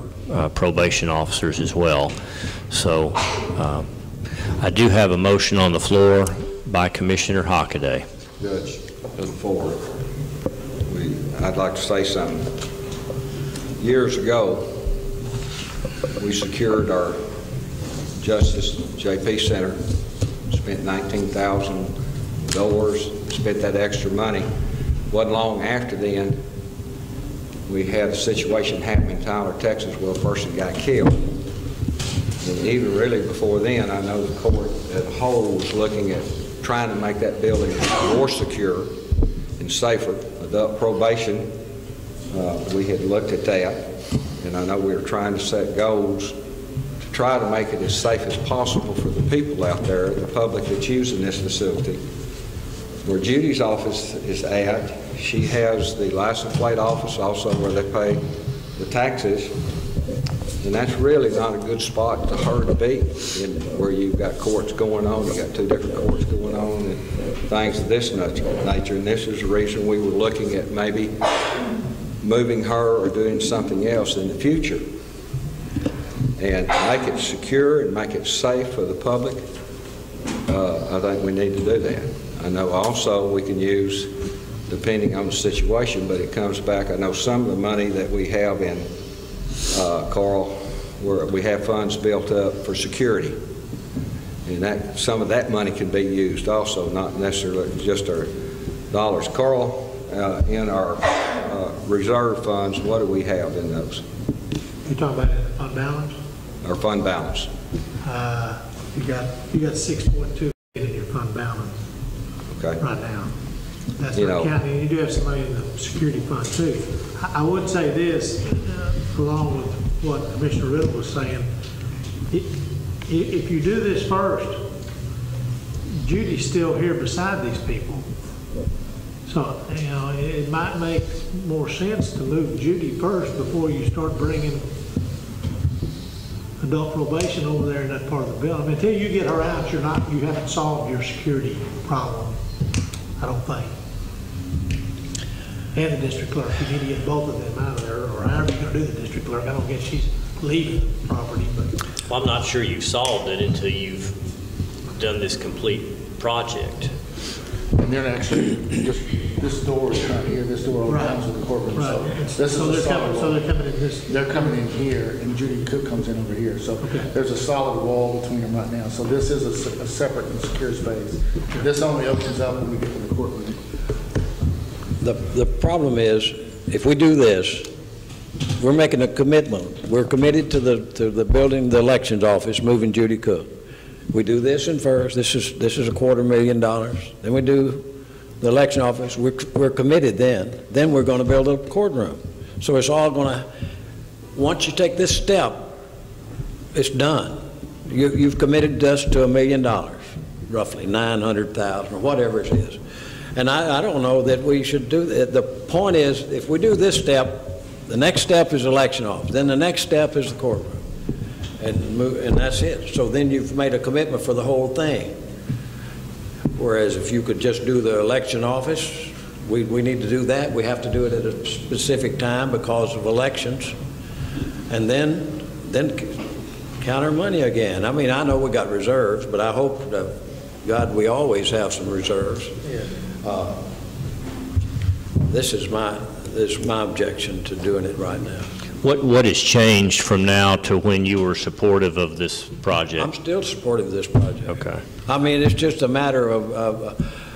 probation officers as well. So I do have a motion on the floor by Commissioner Hockaday. Judge, before I'd like to say something. Years ago, we secured our Justice JP Center, spent $19,000, spent that extra money. Wasn't long after then, we had a situation happen in Tyler, Texas, where a person got killed. And even really before then, I know the court as a whole was looking at trying to make that building more secure and safer. Adult probation, we had looked at that, and I know we were trying to set goals to try to make it as safe as possible for the people out there, the public that's using this facility. Where Judy's office is at, she has the license plate office also where they pay the taxes, and that's really not a good spot for her to be, where you've got courts going on, you've got 2 different courts going on, and things of this nature. And this is the reason we were looking at maybe moving her or doing something else in the future. And make it secure and make it safe for the public, I think we need to do that. I know also we can use depending on the situation, but it comes back. I know some of the money that we have in, Carl, where we have funds built up for security. And that, some of that money can be used also, not necessarily just our dollars. Carl, in our reserve funds, what do we have in those? You talking about in the fund balance? Our fund balance. You got 6.2 in your fund balance. Okay. Right now. That's You not know, counting. You do have some money in the security fund too. I would say this, along with what Commissioner Riddle was saying. If you do this first, Judy's still here beside these people. So, you know, it might make more sense to move Judy first before you start bringing adult probation over there in that part of the building. I mean, until you get her out, you haven't solved your security problem, I don't think. And the district clerk, you need to get both of them out of there, or however you're gonna do the district clerk. I don't guess she's leaving the property, but. Well, I'm not sure you've solved it until you've done this complete project. And they're actually, just this door is not here, this door Right. opens with the courtroom. Right. So this So is a they're solid coming, so wall. they're coming in this. They're coming in here, and Judy Cook comes in over here. So there's a solid wall between them right now. So this is a separate and secure space. This only opens up when we get to the courtroom. The problem is, if we do this, we're making a commitment. We're committed to the building, the elections office, moving Judy Cook. We do this in first. This is $250,000. Then we do the election office. We're committed then. Then we're going to build a courtroom. So it's all going to. Once you take this step, it's done. You've committed us to $1 million, roughly $900,000 or whatever it is. And I don't know that we should do that. The point is, if we do this step, the next step is election office. Then the next step is the courtroom. And that's it. So then you've made a commitment for the whole thing. Whereas if you could just do the election office, we need to do that. We have to do it at a specific time because of elections. And then count our money again. I mean, I know we got reserves, but I hope that, God, we always have some reserves. Yeah. This is my objection to doing it right now. What has changed from now to when you were supportive of this project? I'm still supportive of this project. Okay. I mean, it's just a matter of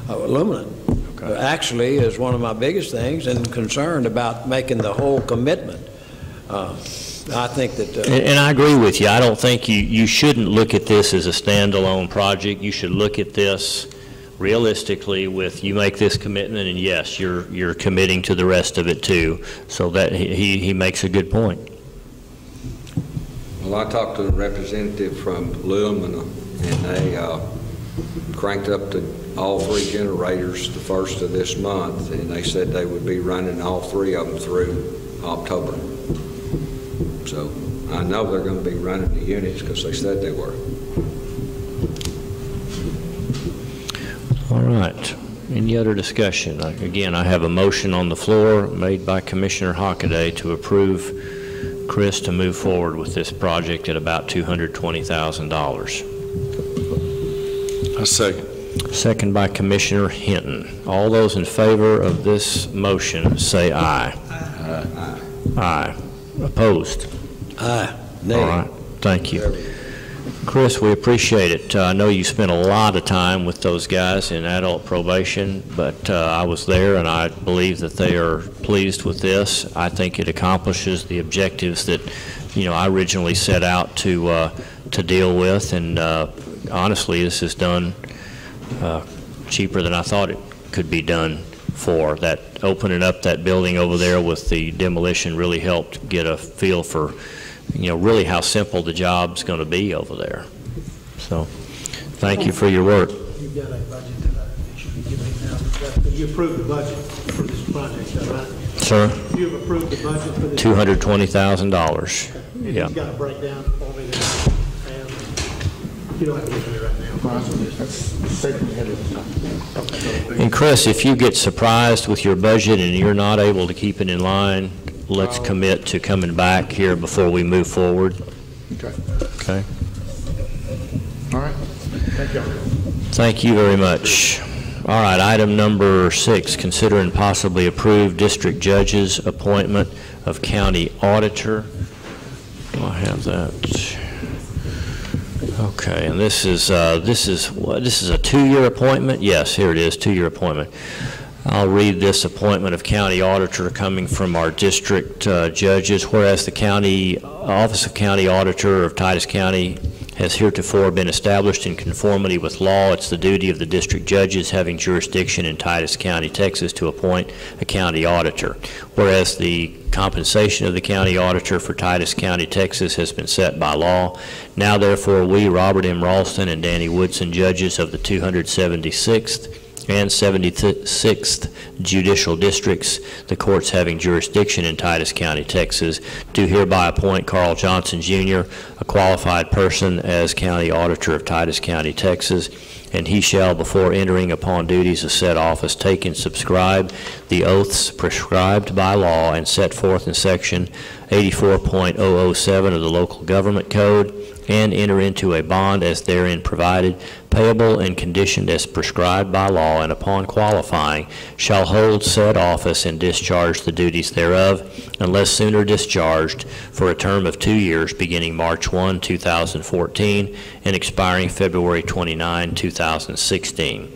aluminum. Okay. Actually, is one of my biggest things, and concerned about making the whole commitment. I think that... And I agree with you. I don't think you shouldn't look at this as a standalone project. You should look at this realistically with, you make this commitment, and yes, you're committing to the rest of it too. So that he makes a good point. Well, I talked to a representative from Aluminum, and they cranked up all 3 generators the first of this month, and they said they would be running all 3 of them through October. So I know they're going to be running the units because they said they were. All right. Any other discussion? Again, I have a motion on the floor made by Commissioner Hockaday to approve Chris to move forward with this project at about $220,000. I second. Second by Commissioner Hinton. All those in favor of this motion say aye. Aye. Aye. Opposed? Aye. Nay. All right. Thank you. Chris, we appreciate it. I know you spent a lot of time with those guys in adult probation, but I was there, and I believe that they are pleased with this. I think it accomplishes the objectives that, I originally set out to deal with, and honestly, this is done cheaper than I thought it could be done for. That opening up that building over there with the demolition really helped get a feel for really how simple the job's going to be over there. So, thank you for your work. You've got a budget that you should be giving now. You approved the budget for this project, is that right? Sir? You've approved the budget for this. $220,000. And Yeah. you've got a breakdown for me there. And you don't have to give me right now. That's safely headed. And Chris, if you get surprised with your budget and you're not able to keep it in line, let's commit to coming back here before we move forward. Okay. Okay? All right. Thank you. Thank you very much. All right, item number 6, consider and possibly approve district judge's appointment of county auditor. Do I have that? Okay, and this is a 2-year appointment? Yes, here it is, 2-year appointment. I'll read this appointment of county auditor coming from our district judges. Whereas the Office of County Auditor of Titus County has heretofore been established in conformity with law, it's the duty of the district judges having jurisdiction in Titus County, Texas, to appoint a county auditor. Whereas the compensation of the county auditor for Titus County, Texas, has been set by law. Now, therefore, we, Robert M. Ralston and Danny Woodson, judges of the 276th and 76th judicial districts, the courts having jurisdiction in Titus County, Texas, do hereby appoint Carl Johnson, Jr., a qualified person, as county auditor of Titus County, Texas, and he shall, before entering upon duties of said office, take and subscribe the oaths prescribed by law and set forth in section 84.007 of the Local Government Code, and enter into a bond as therein provided, payable and conditioned as prescribed by law, and upon qualifying shall hold said office and discharge the duties thereof, unless sooner discharged, for a term of 2 years, beginning March 1, 2014, and expiring February 29, 2016.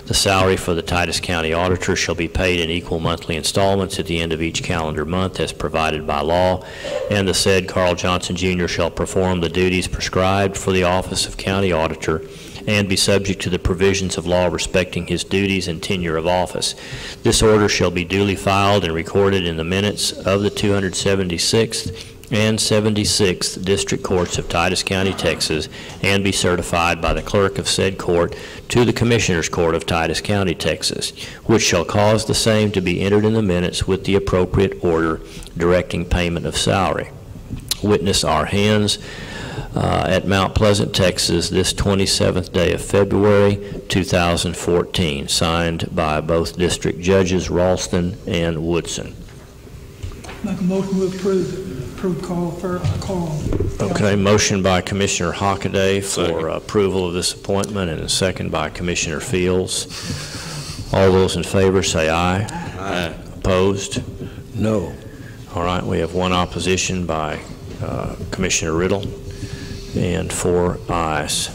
The salary for the Titus County Auditor shall be paid in equal monthly installments at the end of each calendar month as provided by law, and the said Carl Johnson, Jr. shall perform the duties prescribed for the office of County Auditor and be subject to the provisions of law respecting his duties and tenure of office. This order shall be duly filed and recorded in the minutes of the 276th and 76th District Courts of Titus County, Texas, and be certified by the clerk of said court to the Commissioner's Court of Titus County, Texas, which shall cause the same to be entered in the minutes with the appropriate order directing payment of salary. Witness our hands at Mount Pleasant, Texas, this 27th day of February, 2014, signed by both district judges Ralston and Woodson. Make a motion to approve Carl. Okay, motion by Commissioner Hockaday for approval of this appointment, and a second by Commissioner Fields. All those in favor say aye. Aye. Opposed? No. All right, we have one opposition by Commissioner Riddle and 4 ayes.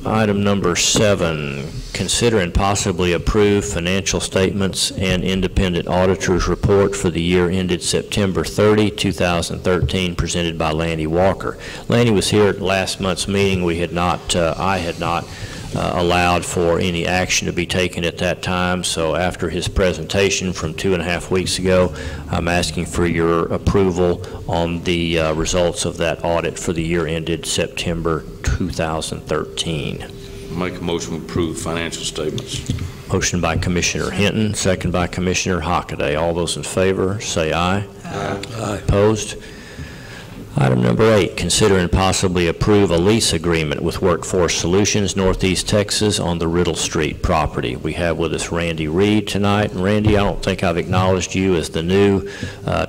Item number 7, consider and possibly approve financial statements and independent auditor's report for the year ended September 30, 2013, presented by Lanny Walker. Lanny was here at last month's meeting. We had not, I had not allowed for any action to be taken at that time, so after his presentation from 2.5 weeks ago, I'm asking for your approval on the results of that audit for the year ended September 2013. Make a motion to approve financial statements. Motion by Commissioner Hinton, second by Commissioner Hockaday. All those in favor say aye. Aye. Aye. Opposed? Item number 8, consider and possibly approve a lease agreement with Workforce Solutions, Northeast Texas, on the Riddle Street property. We have with us Randy Reed tonight. And Randy, I don't think I've acknowledged you as the new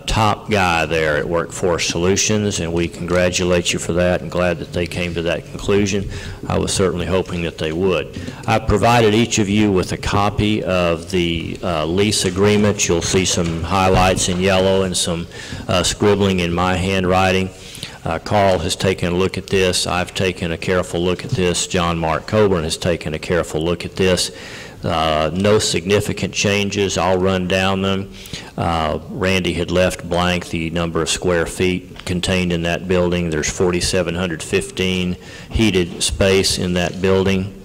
top guy there at Workforce Solutions, and we congratulate you for that and glad that they came to that conclusion. I was certainly hoping that they would. I've provided each of you with a copy of the lease agreement. You'll see some highlights in yellow and some scribbling in my handwriting. Carl has taken a look at this. I've taken a careful look at this. John Mark Coburn has taken a careful look at this. No significant changes. I'll run down them. Randy had left blank the number of square feet contained in that building. There's 4,715 heated space in that building.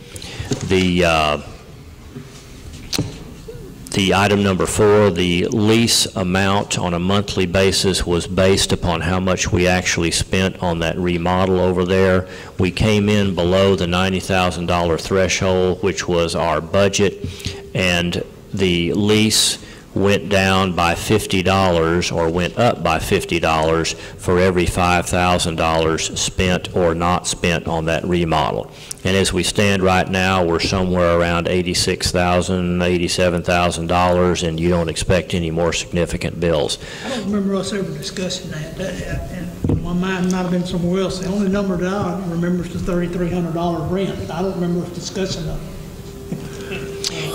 The item number 4, the lease amount on a monthly basis was based upon how much we actually spent on that remodel over there. We came in below the $90,000 threshold, which was our budget, and the lease went down by $50 or went up by $50 for every $5,000 spent or not spent on that remodel. And as we stand right now, we're somewhere around $86,000, $87,000, and you don't expect any more significant bills. I don't remember us ever discussing that. And my mind might have been somewhere else. The only number that I remember is the $3,300 rent. I don't remember us discussing that.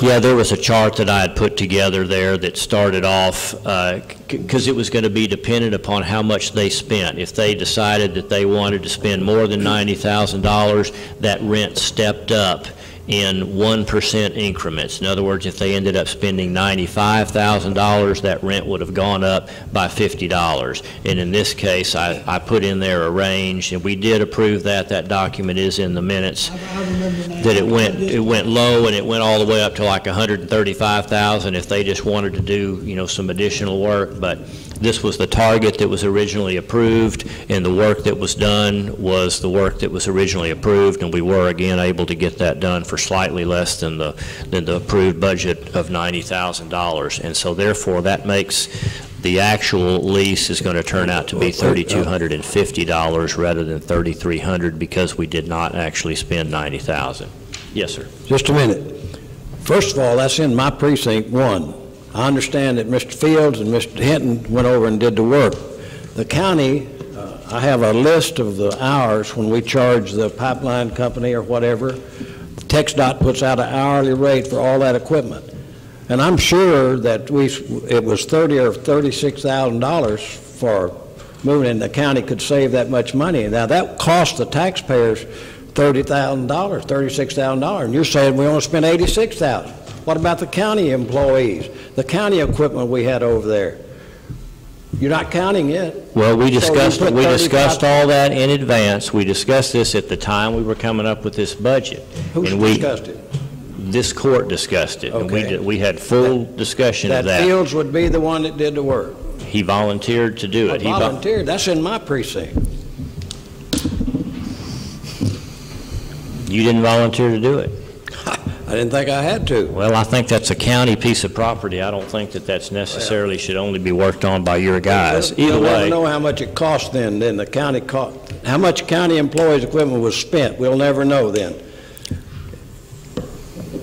Yeah, there was a chart that I had put together there that started off, because it was going to be dependent upon how much they spent. If they decided that they wanted to spend more than $90,000, that rent stepped up in 1% increments. In other words, if they ended up spending $95,000, that rent would have gone up by $50. And in this case, I put in there a range, and we did approve that. That document is in the minutes. I remember now. That it went low, and it went all the way up to like $135,000 if they just wanted to do, you know, some additional work. But this was the target that was originally approved, and the work that was done was the work that was originally approved, and we were again able to get that done for slightly less than the approved budget of $90,000. And so therefore that makes the actual lease is going to turn out to be $3,250 rather than $3,300 because we did not actually spend $90,000. Yes, sir. Just a minute. First of all, that's in my precinct 1. I understand that Mr. Fields and Mr. Hinton went over and did the work. The county, I have a list of the hours when we charge the pipeline company or whatever. TxDOT puts out an hourly rate for all that equipment. And I'm sure that it was $30,000 or $36,000 for moving, and the county could save that much money. Now that cost the taxpayers $30,000, $36,000, and you're saying we only spent $86,000. What about the county employees, the county equipment we had over there? You're not counting it. Well, we discussed all that in advance. We discussed this at the time we were coming up with this budget. Who discussed it? This court discussed it. Okay. And we had full discussion of that. That Fields would be the one that did the work. He volunteered to do it. He volunteered. That's in my precinct. You didn't volunteer to do it. I didn't think I had to. Well, I think that's a county piece of property. I don't think that that's necessarily should only be worked on by your guys. Either way. We'll never know how much it cost then the county cost. How much county employees' equipment was spent, we'll never know then.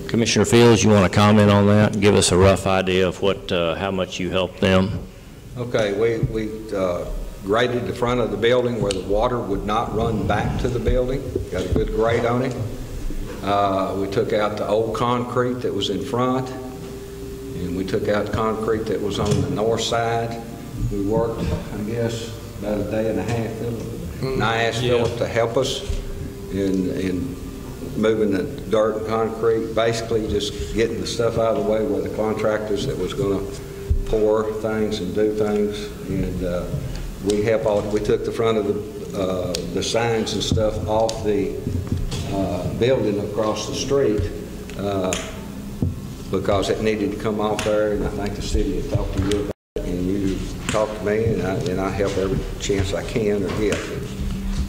Commissioner Fields, you want to comment on that and give us a rough idea of what, how much you helped them? Okay, we graded the front of the building where the water would not run back to the building. Got a good grade on it. We took out the old concrete that was in front, and we took out concrete that was on the north side. We worked, I guess, about a day and a half, and I asked Philip to help us in moving the dirt and concrete, basically just getting the stuff out of the way where the contractors that was going to pour things and do things, and we took the front of the signs and stuff off the building across the street because it needed to come off there, and I think the city had talked to you about it, and you talked to me, and I help every chance I can or get.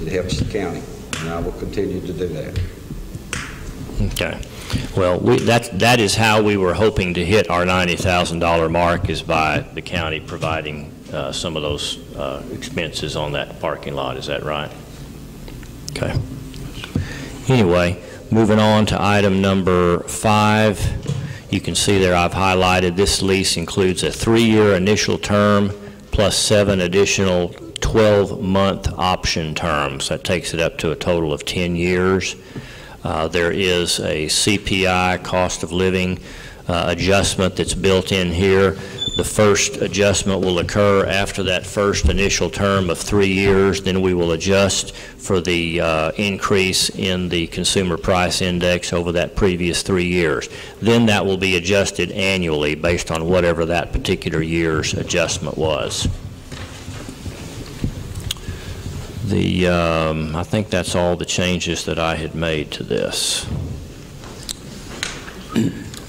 It helps the county, and I will continue to do that. Okay. Well, that is how we were hoping to hit our $90,000 mark, is by the county providing some of those expenses on that parking lot. Is that right? Okay. Anyway, moving on to item number 5. You can see there I've highlighted this lease includes a 3-year initial term plus 7 additional 12-month option terms. That takes it up to a total of 10 years. There is a CPI, cost of living adjustment that's built in here. The first adjustment will occur after that first initial term of 3 years. Then we will adjust for the increase in the consumer price index over that previous 3 years. Then that will be adjusted annually based on whatever that particular year's adjustment was. I think that's all the changes that I had made to this.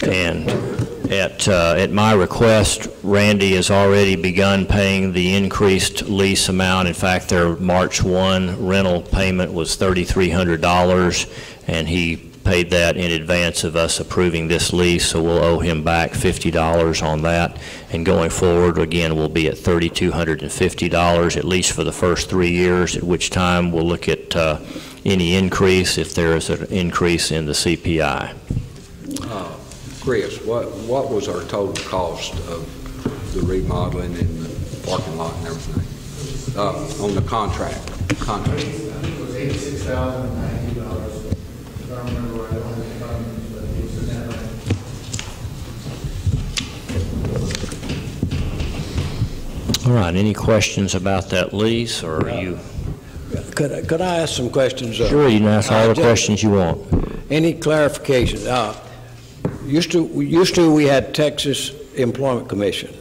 And at my request, Randy has already begun paying the increased lease amount. In fact, their March 1 rental payment was $3,300, and he paid that in advance of us approving this lease, so we'll owe him back $50 on that. And going forward, again, we'll be at $3,250, at least for the first 3 years, at which time we'll look at any increase if there is an increase in the CPI. Chris, what was our total cost of the remodeling and the parking lot and everything on the contract? I think it was $86,090. If I remember right, I don't have the funds, but it was in that range. All right, any questions about that lease, or are you? Could I ask some questions? Sure, you can ask all the questions you want. Any clarification? Used to we had Texas Employment Commission.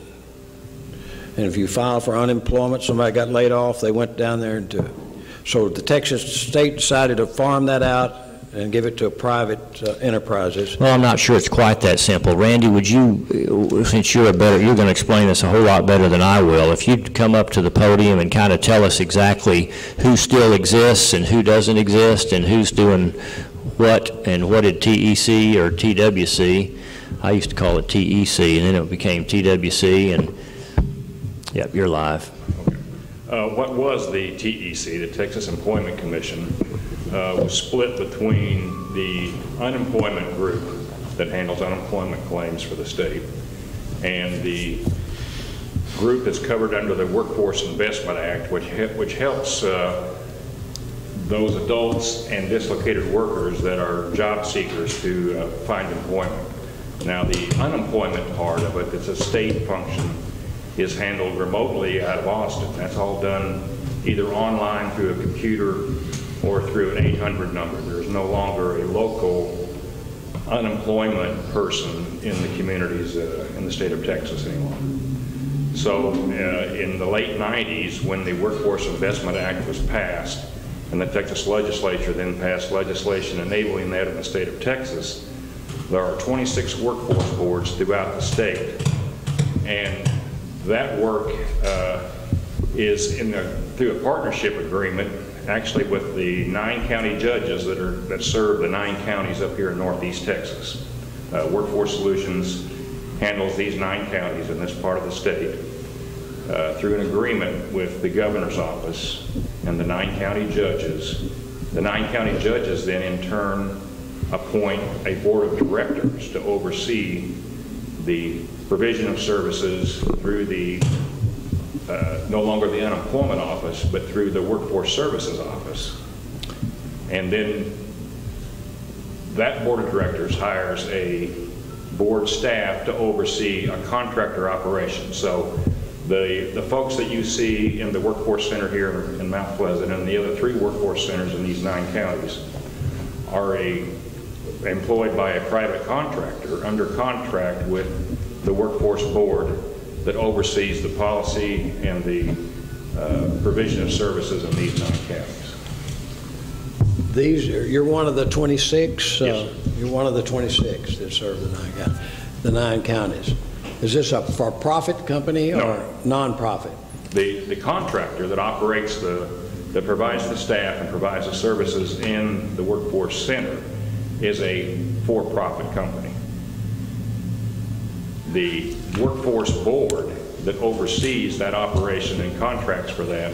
And if you filed for unemployment, somebody got laid off, they went down there and so the Texas state decided to farm that out and give it to private enterprises. Well, I'm not sure it's quite that simple. Randy, would you, since you're going to explain this a whole lot better than I will, if you'd come up to the podium and kind of tell us exactly who still exists and who doesn't exist and who's doing what, and what did TEC or TWC, I used to call it TEC, and then it became TWC, and yep, you're live. What was the TEC, the Texas Employment Commission, was split between the unemployment group that handles unemployment claims for the state and the group that's covered under the Workforce Investment Act, which helps those adults and dislocated workers that are job seekers to find employment. Now, the unemployment part of it, it's a state function, is handled remotely out of Austin. That's all done either online through a computer or through an 800 number. There's no longer a local unemployment person in the communities in the state of Texas anymore. So in the late 90s, when the Workforce Investment Act was passed, and the Texas legislature then passed legislation enabling that in the state of Texas, there are 26 workforce boards throughout the state. And that work is through a partnership agreement, actually with the 9 county judges that serve the 9 counties up here in Northeast Texas. Workforce Solutions handles these 9 counties in this part of the state through an agreement with the governor's office and the 9 county judges. The 9 county judges then in turn appoint a board of directors to oversee the provision of services through the no longer the unemployment office, but through the workforce services office. And then that board of directors hires a board staff to oversee a contractor operation. So the folks that you see in the workforce center here in Mount Pleasant and the other 3 workforce centers in these 9 counties are employed by a private contractor under contract with the workforce board that oversees the policy and the provision of services in these 9 counties. You're one of the 26? Yes. You're one of the 26 that serve the 9 counties. Is this a for-profit company or non-profit? The contractor that operates that provides the staff and provides the services in the workforce center is a for-profit company. The workforce board that oversees that operation and contracts for that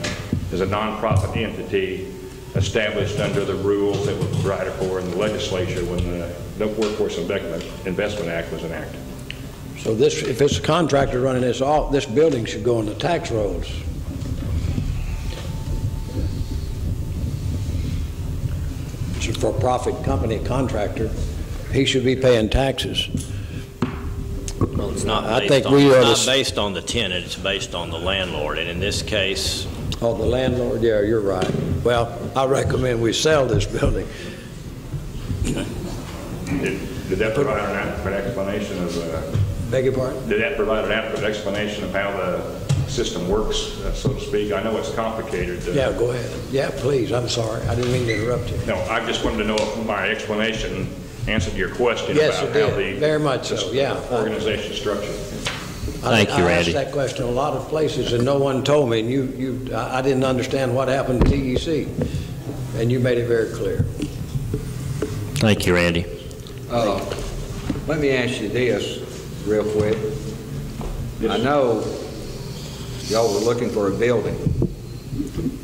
is a nonprofit entity established under the rules that were provided for in the legislature when the Workforce Investment Act was enacted. So if it's a contractor running this building should go on the tax rolls. It's a for-profit company, contractor. He should be paying taxes. Well, it's not based on the tenant, it's based on the landlord, and in this case... Oh, the landlord, yeah, you're right. Well, I recommend we sell this building. Did that provide an adequate explanation of... Beg your pardon? Did that provide an adequate explanation of how the system works, so to speak? I know it's complicated. Yeah, go ahead. Yeah, please, I'm sorry. I didn't mean to interrupt you. No, I just wanted to know if my explanation answered your question yes, about it did. how the very much so. Yeah, organization structured. Thank you, Randy. I asked that question a lot of places, and no one told me. And I didn't understand what happened to TEC, and you made it very clear. Thank you, Randy. Let me ask you this real quick. I know y'all were looking for a building,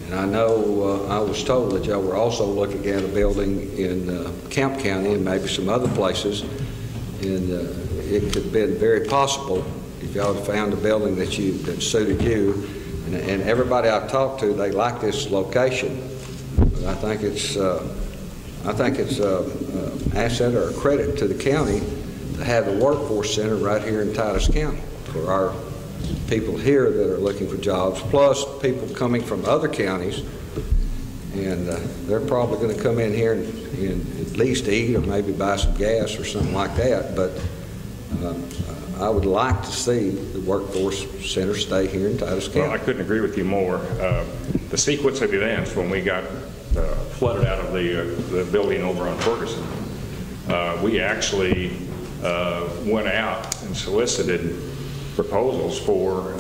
and I know I was told that y'all were also looking at a building in Camp County and maybe some other places, and it could have been very possible if y'all had found a building that suited you. And everybody I've talked to, they like this location. But I think it's an asset or a credit to the county to have a workforce center right here in Titus County for our people here that are looking for jobs, plus people coming from other counties, and they're probably going to come in here and at least eat or maybe buy some gas or something like that. But I would like to see the workforce center stay here in Titus County. Well, I couldn't agree with you more. The sequence of events when we got flooded out of the building over on Ferguson, we actually went out and solicited proposals for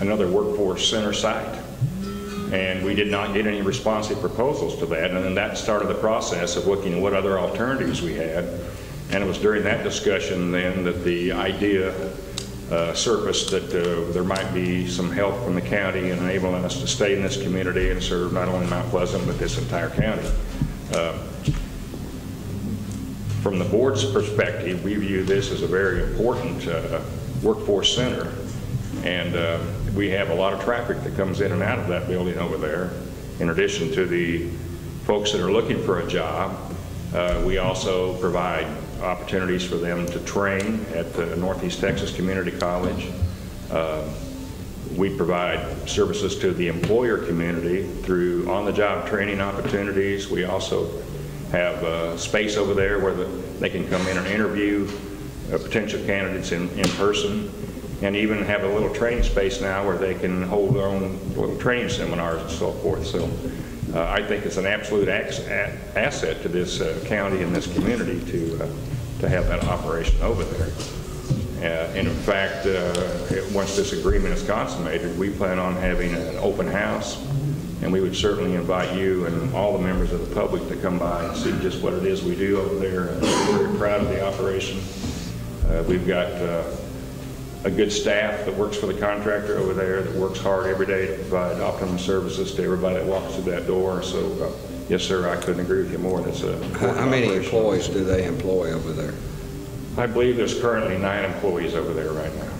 another workforce center site. And we did not get any responsive proposals to that. And then that started the process of looking at what other alternatives we had. And it was during that discussion then that the idea surfaced that there might be some help from the county in enabling us to stay in this community and serve not only Mount Pleasant, but this entire county. From the board's perspective, we view this as a very important workforce center. And we have a lot of traffic that comes in and out of that building over there. In addition to the folks that are looking for a job, we also provide opportunities for them to train at the Northeast Texas Community College. We provide services to the employer community through on-the-job training opportunities. We also have space over there where they can come in and interview potential candidates in person, and even have a little training space now where they can hold their own little training seminars and so forth. So I think it's an absolute asset to this county and this community to have that operation over there. And in fact, once this agreement is consummated, we plan on having an open house, and we would certainly invite you and all the members of the public to come by and see just what it is we do over there. We're very proud of the operation. We've got a good staff that works for the contractor over there, that works hard every day to provide optimum services to everybody that walks through that door. So, yes, sir, I couldn't agree with you more. That's a How many employees do they employ over there? I believe there's currently 9 employees over there right now.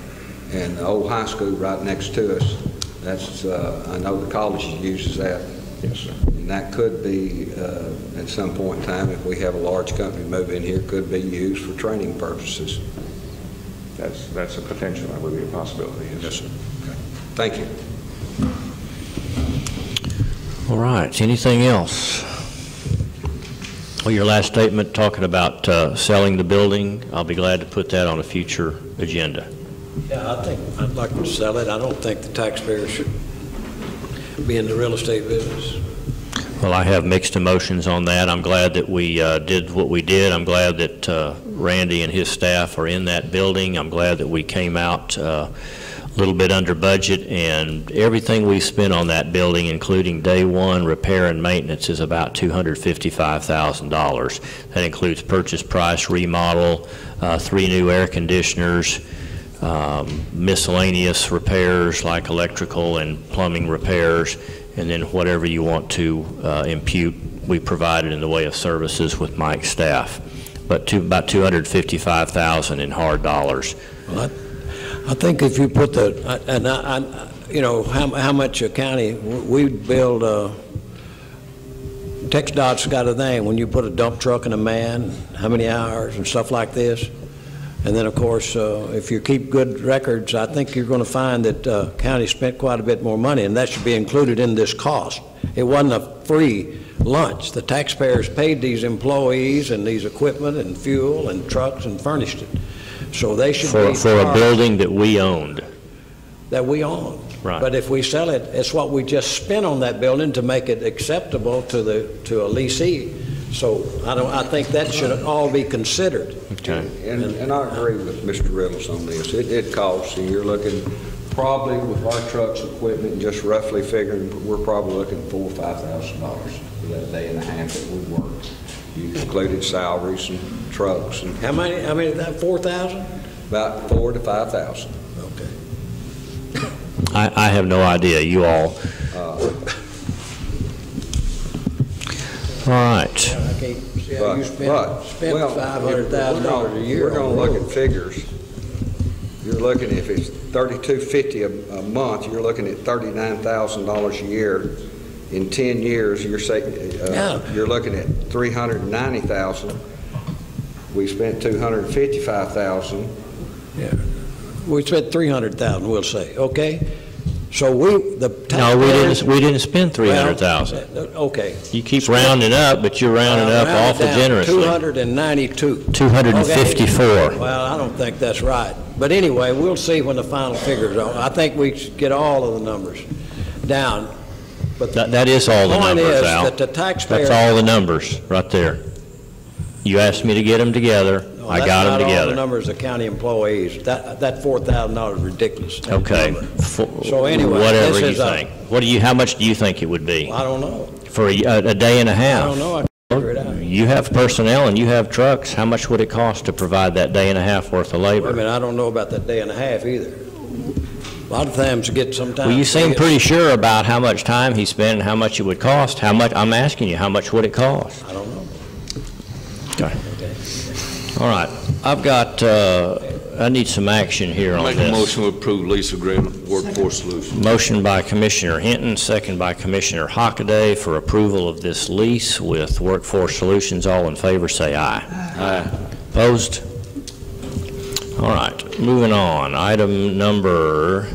And the old high school right next to us, that's, I know the college uses that. Yes, sir. And that could be, at some point in time, if we have a large company move in here, could be used for training purposes. That's a potential. That would be a possibility. Yes, sir. Okay. Thank you. All right, anything else? Well, your last statement talking about selling the building, I'll be glad to put that on a future agenda. Yeah, I think I'd like to sell it. I don't think the taxpayers should be in the real estate business. Well, I have mixed emotions on that. I'm glad that we did what we did. I'm glad that Randy and his staff are in that building. I'm glad that we came out a little bit under budget, and everything we spent on that building, including day one repair and maintenance, is about $255,000. That includes purchase price, remodel, 3 new air conditioners, miscellaneous repairs like electrical and plumbing repairs, and then whatever you want to impute, we provided in the way of services with Mike's staff. But about $255,000 in hard dollars. Well, I think if you put the, you know, how much a county, we build, TxDOT's got a thing, when you put a dump truck in a man, how many hours and stuff like this. And then, of course, if you keep good records, I think you're going to find that county spent quite a bit more money, and that should be included in this cost. It wasn't a free lunch. The taxpayers paid these employees and these equipment and fuel and trucks and furnished it. So they should be for a building that we owned. That we own. Right. But if we sell it, it's what we just spent on that building to make it acceptable to a leasee. So I think that should all be considered. Okay. And I agree with Mr. Riddles on this. It costs, and you're looking probably with our trucks, equipment, and just roughly figuring, we're probably looking $4,000 or $5,000 for that day and a half that we worked. You included salaries and trucks and How many is that, 4,000? about $4,000 to $5,000. Okay. I have no idea. You all. All right. I can't see how you spent $500,000 a year. We're going to look at figures. You're looking, if it's $32.50 a month, you're looking at $39,000 a year. In 10 years, you're looking at $390,000. We spent $255,000. Yeah. we spent 300,000, we'll say, okay? So the No, taxpayers... we didn't spend 300,000. Okay. You keep rounding up, but you're rounding up awful generously. 292. 254. Okay. Well, I don't think that's right. But anyway, we'll see when the final figures are. I think we should get all of the numbers down. But That is all the numbers, point is Al. that the taxpayer... That's all the numbers, right there. You asked me to get them together, I got them That's not all the together. numbers of county employees. That $4,000 is ridiculous. Okay. So anyway, whatever this you is a- think. How much do you think it would be I don't know. for a day and a half? I don't know. I can't figure it out. You have personnel and you have trucks. How much would it cost to provide that day and a half worth of I labor? mean, I don't know about that day and a half either. A lot of times get sometimes... Well, you seem pretty sure about how much time he spent and how much it would cost. I'm asking you, how much would it cost? I don't know. Okay. All right. I've got, I need some action here on Make this. a motion to approve lease agreement, Workforce Solutions. Motion by Commissioner Hinton, second by Commissioner Hockaday for approval of this lease with Workforce Solutions. All in favor, say aye. Aye. Opposed? All right, moving on. Item number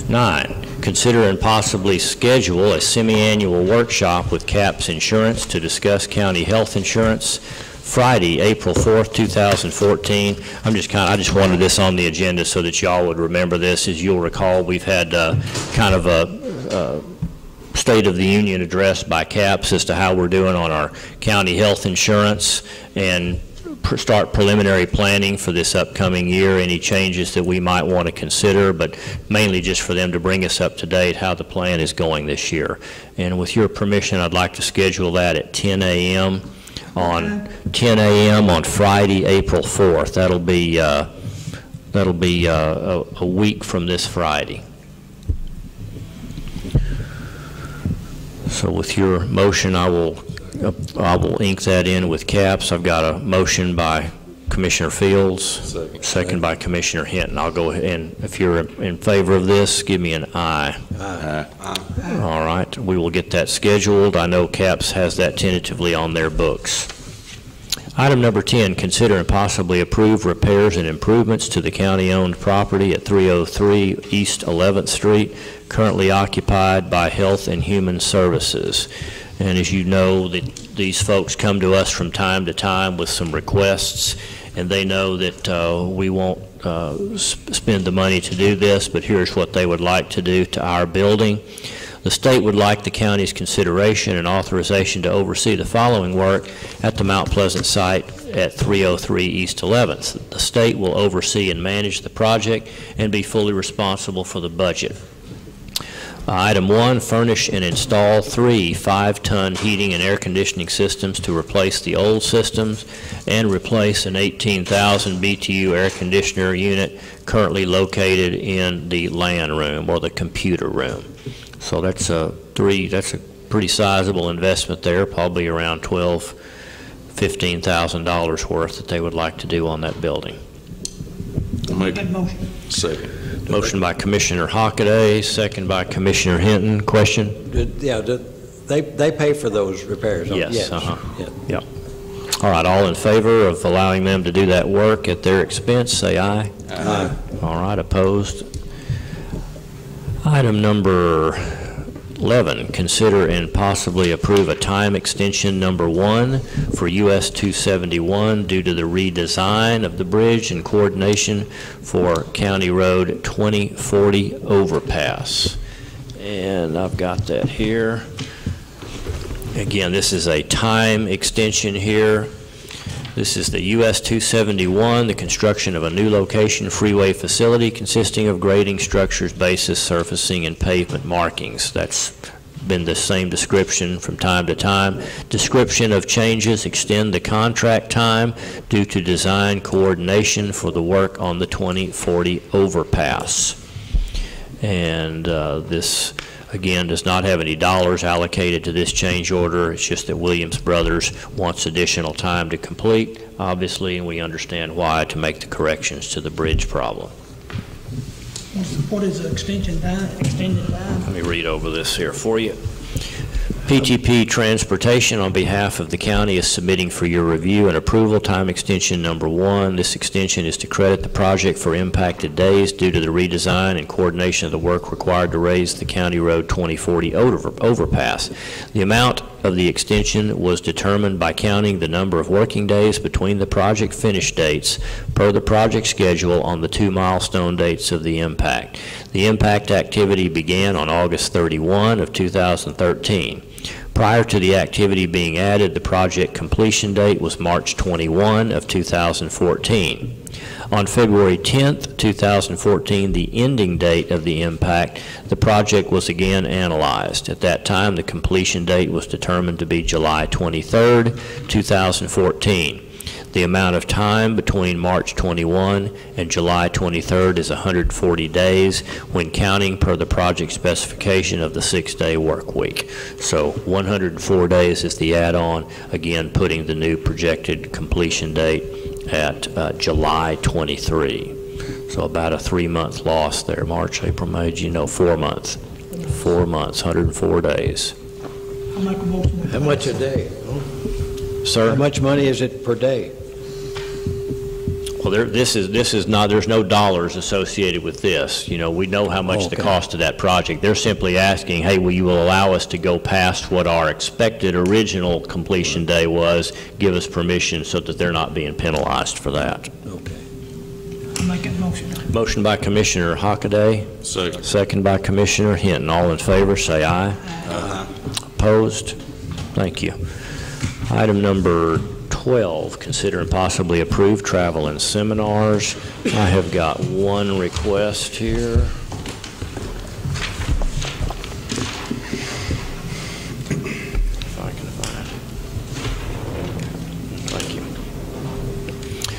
9. Consider and possibly schedule a semi-annual workshop with CAPS Insurance to discuss county health insurance, Friday, April 4th, 2014. I just wanted this on the agenda so that y'all would remember this. As you'll recall, we've had kind of a State of the Union address by CAPS as to how we're doing on our county health insurance and start preliminary planning for this upcoming year, any changes that we might want to consider, but mainly just for them to bring us up to date how the plan is going this year. And with your permission, I'd like to schedule that at 10 a.m. on Friday, April 4th. That'll be a week from this Friday. So with your motion, I will ink that in with CAPS. I've got a motion by Commissioner Fields, second by Commissioner Hinton. I'll go ahead, and if you're in favor of this, give me an aye. Aye. All right, we will get that scheduled. I know CAPS has that tentatively on their books. Item number 10, consider and possibly approve repairs and improvements to the county-owned property at 303 East 11th Street, currently occupied by Health and Human Services. And as you know, these folks come to us from time to time with some requests, and they know that we won't spend the money to do this, but here's what they would like to do to our building. The state would like the county's consideration and authorization to oversee the following work at the Mount Pleasant site at 303 East 11th. The state will oversee and manage the project and be fully responsible for the budget. Item 1, furnish and install 3 5-ton heating and air conditioning systems to replace the old systems and replace an 18,000 BTU air conditioner unit currently located in the LAN room or the computer room. So that's a pretty sizable investment there, probably around $15,000 worth that they would like to do on that building. Make Good motion. second. Motion by Commissioner Hockaday, second by Commissioner Hinton. Question? They pay for those repairs? Yes. Yes. Yeah. Yep. All right, all in favor of allowing them to do that work at their expense, say aye. Aye. All right, opposed? Item number 11, consider and possibly approve a time extension number 1 for US 271 due to the redesign of the bridge in coordination for County Road 2040 overpass. And I've got that here. Again, this is a time extension here. This is the US 271, the construction of a new location freeway facility consisting of grading structures, bases, surfacing, and pavement markings. That's been the same description from time to time. Description of changes extend the contract time due to design coordination for the work on the 2040 overpass. And this again does not have any dollars allocated to this change order. It's just that Williams Brothers wants additional time to complete, obviously, and we understand why, to make the corrections to the bridge problem. What is the extension time, extended time? Let me read over this here for you. PTP Transportation, on behalf of the county, is submitting for your review and approval time extension number 1. This extension is to credit the project for impacted days due to the redesign and coordination of the work required to raise the County Road 2040 overpass. The amount of the extension was determined by counting the number of working days between the project finish dates per the project schedule on the 2 milestone dates of the impact. The impact activity began on August 31 of 2013. Prior to the activity being added, the project completion date was March 21 of 2014. On February 10th, 2014, the ending date of the impact, the project was again analyzed. At that time, the completion date was determined to be July 23rd, 2014. The amount of time between March 21 and July 23rd is 140 days when counting per the project specification of the 6-day work week. So 104 days is the add-on, again putting the new projected completion date at July 23. So about a 3-month loss there. March, April, May, 4 months. 4 months, 104 days. I'll make a motion. How much a day? Sir? How much money is it per day? Well, this is not, there's no dollars associated with this. We know how much the cost of that project. They're simply asking, hey, will you allow us to go past what our expected original completion day was, give us permission so that they're not being penalized for that. Okay. I'll make a motion. Motion by Commissioner Hockaday. Second. Second by Commissioner Hinton. All in favor, say aye. Aye. Opposed? Thank you. Item number 12, consider and possibly approve travel and seminars. I have got one request here. If I can find it. Thank you.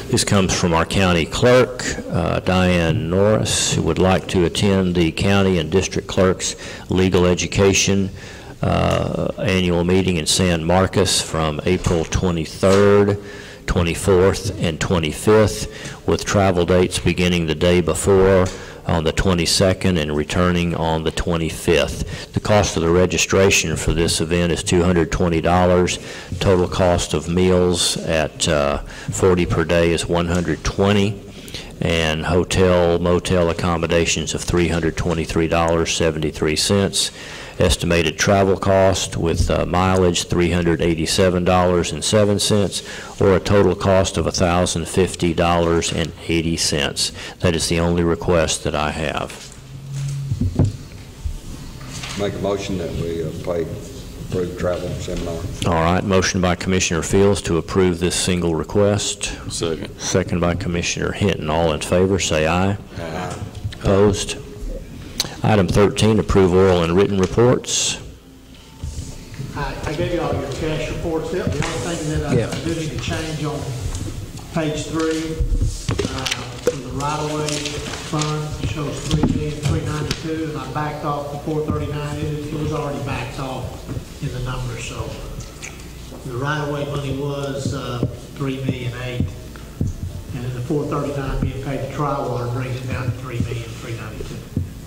This comes from our county clerk, Diane Norris, who would like to attend the county and district clerk's legal education annual meeting in San Marcos from April 23rd, 24th, and 25th, with travel dates beginning the day before on the 22nd and returning on the 25th. The cost of the registration for this event is $220. Total cost of meals at 40 per day is $120. And hotel, motel accommodations of $323.73. Estimated travel cost with mileage $387.07, or a total cost of $1,050.80. That is the only request that I have. Make a motion that we approve travel seminar. All right, motion by Commissioner Fields to approve this single request. Second. Second by Commissioner Hinton. All in favor, say aye. Aye. Opposed? Item 13, approve oral and written reports. I gave you all your cash reports. The only thing that I do need to change on page 3, the right-of-way fund shows $3,392,000, and I backed off the $439,000. It was already backed off in the numbers, so the right-of-way money was $3,008,000, and then the $439,000 being paid to Tri-Water brings it down to $3,392,000.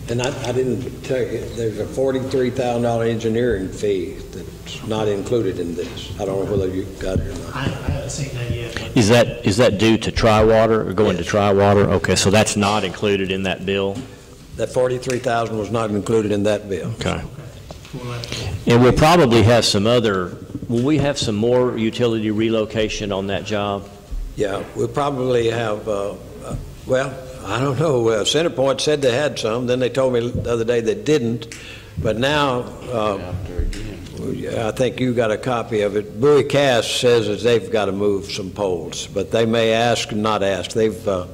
And I didn't tell you, there's a $43,000 engineering fee that's not included in this. I don't know whether you got it or not. I haven't seen that yet. Is that due to Tri-Water or going to Tri-Water? Okay, so that's not included in that bill? That $43,000 was not included in that bill. Okay. And we'll probably have some other, will we have some more utility relocation on that job? Yeah, we'll probably have, well, I don't know. Centerpoint said they had some. Then they told me the other day they didn't. But now, I think you got a copy of it. Bowie Cass says that they've got to move some poles, but they may ask and not ask. They've, I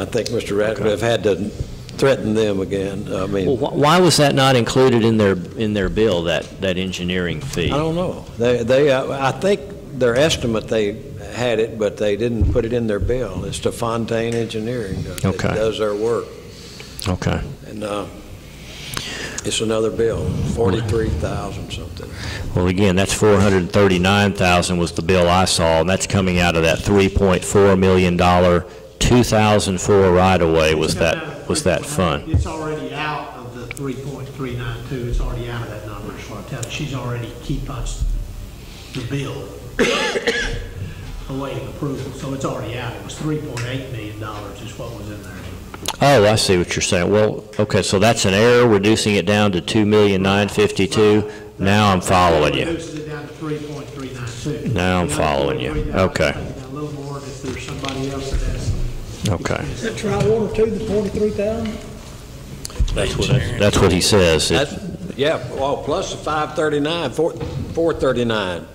think Mr. Ratcliffe had to threaten them again. I mean, well, why was that not included in their bill? That engineering fee? I don't know. I think their estimate they had it, but they didn't put it in their bill. It's to Fontaine Engineering that does their work. Okay. And it's another bill, $43,000 something. Well, again, that's $439,000 was the bill I saw, and that's coming out of that $3.4 million 2004 right-of-way was that fund. It's already out of the 3.392, it's already out of that number, is what I'm telling you. She's already key punched the bill awaiting approval, so it's already out. It was $3.8 million is what was in there. Oh, I see what you're saying. Well, okay, so that's an error, reducing it down to $2,952,000. Now I'm following you. Reduces it down to 3.392. Now I'm following you. Okay. A little more if there's somebody else that has. Okay. Is that tri-water too, the 43,000? That's what he says. Yeah, well, plus the 539, 439.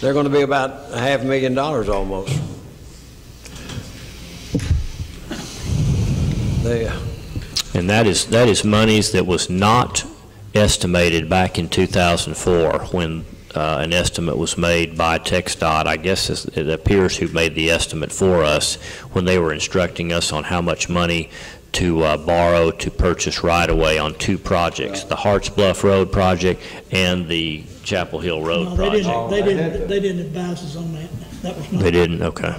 They're going to be about $500,000 almost. And that is monies that was not estimated back in 2004 when an estimate was made by TxDOT. I guess it appears who made the estimate for us when they were instructing us on how much money to borrow to purchase right-of-way on two projects, the Harts Bluff Road project and the Chapel Hill Road project. They didn't advise us on that. That was not. They didn't? Okay.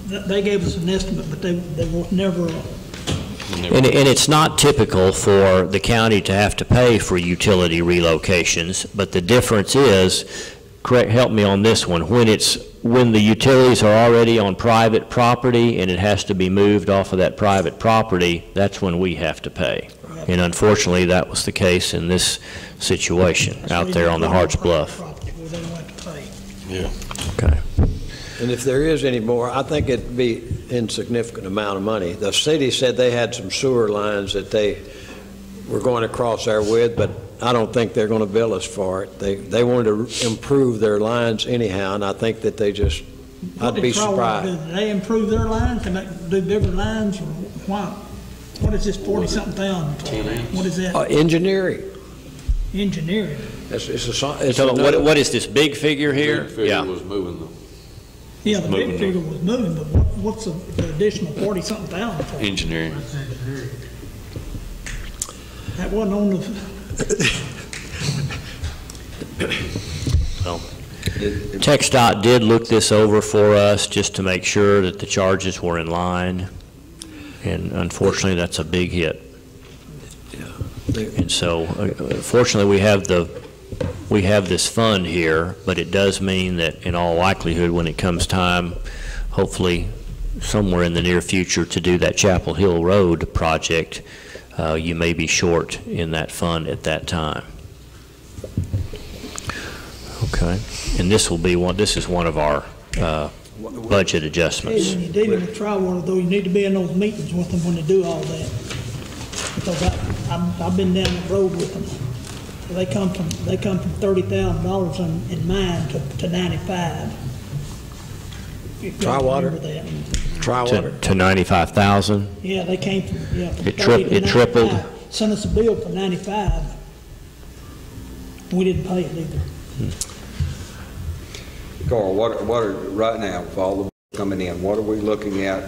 They gave us an estimate, but they were never. And it's not typical for the county to have to pay for utility relocations, but the difference is, help me on this one, when the utilities are already on private property and it has to be moved off of that private property, that's when we have to pay. And unfortunately, that was the case in this situation out there on the Harts Bluff. Yeah. Okay. And if there is any more, I think it'd be insignificant amount of money. The city said they had some sewer lines that they were going across there with, but I don't think they're going to bill us for it. They wanted to improve their lines anyhow, and I think that they just, I'd be surprised. Did they improve their lines? Can they do bigger lines, or why? What is this 40-something thousand for? What is that? Engineering. Engineering. What is this big figure here? Big figure was moving them. Yeah, the big figure was moving, but what's the additional 40-something thousand for? Engineering. That wasn't on the. Well, TxDOT did look this over for us just to make sure that the charges were in line, and unfortunately, that's a big hit. And so, fortunately, we have this fund here, but it does mean that in all likelihood, when it comes time, hopefully somewhere in the near future, to do that Chapel Hill Road project, you may be short in that fund at that time. Okay, and this is one of our budget adjustments. Hey, when you're dealing with tri-water, though, you need to be in those meetings with them when they do all that. Because I've been down the road with them. They come from $30,000 in mine to 95. Tri-water? Tri-water. To 95,000. Yeah, they came from, yeah. From It tripled. Sent us a bill for 95. We didn't pay it either. Carl, what are right now, with all the money coming in, what are we looking at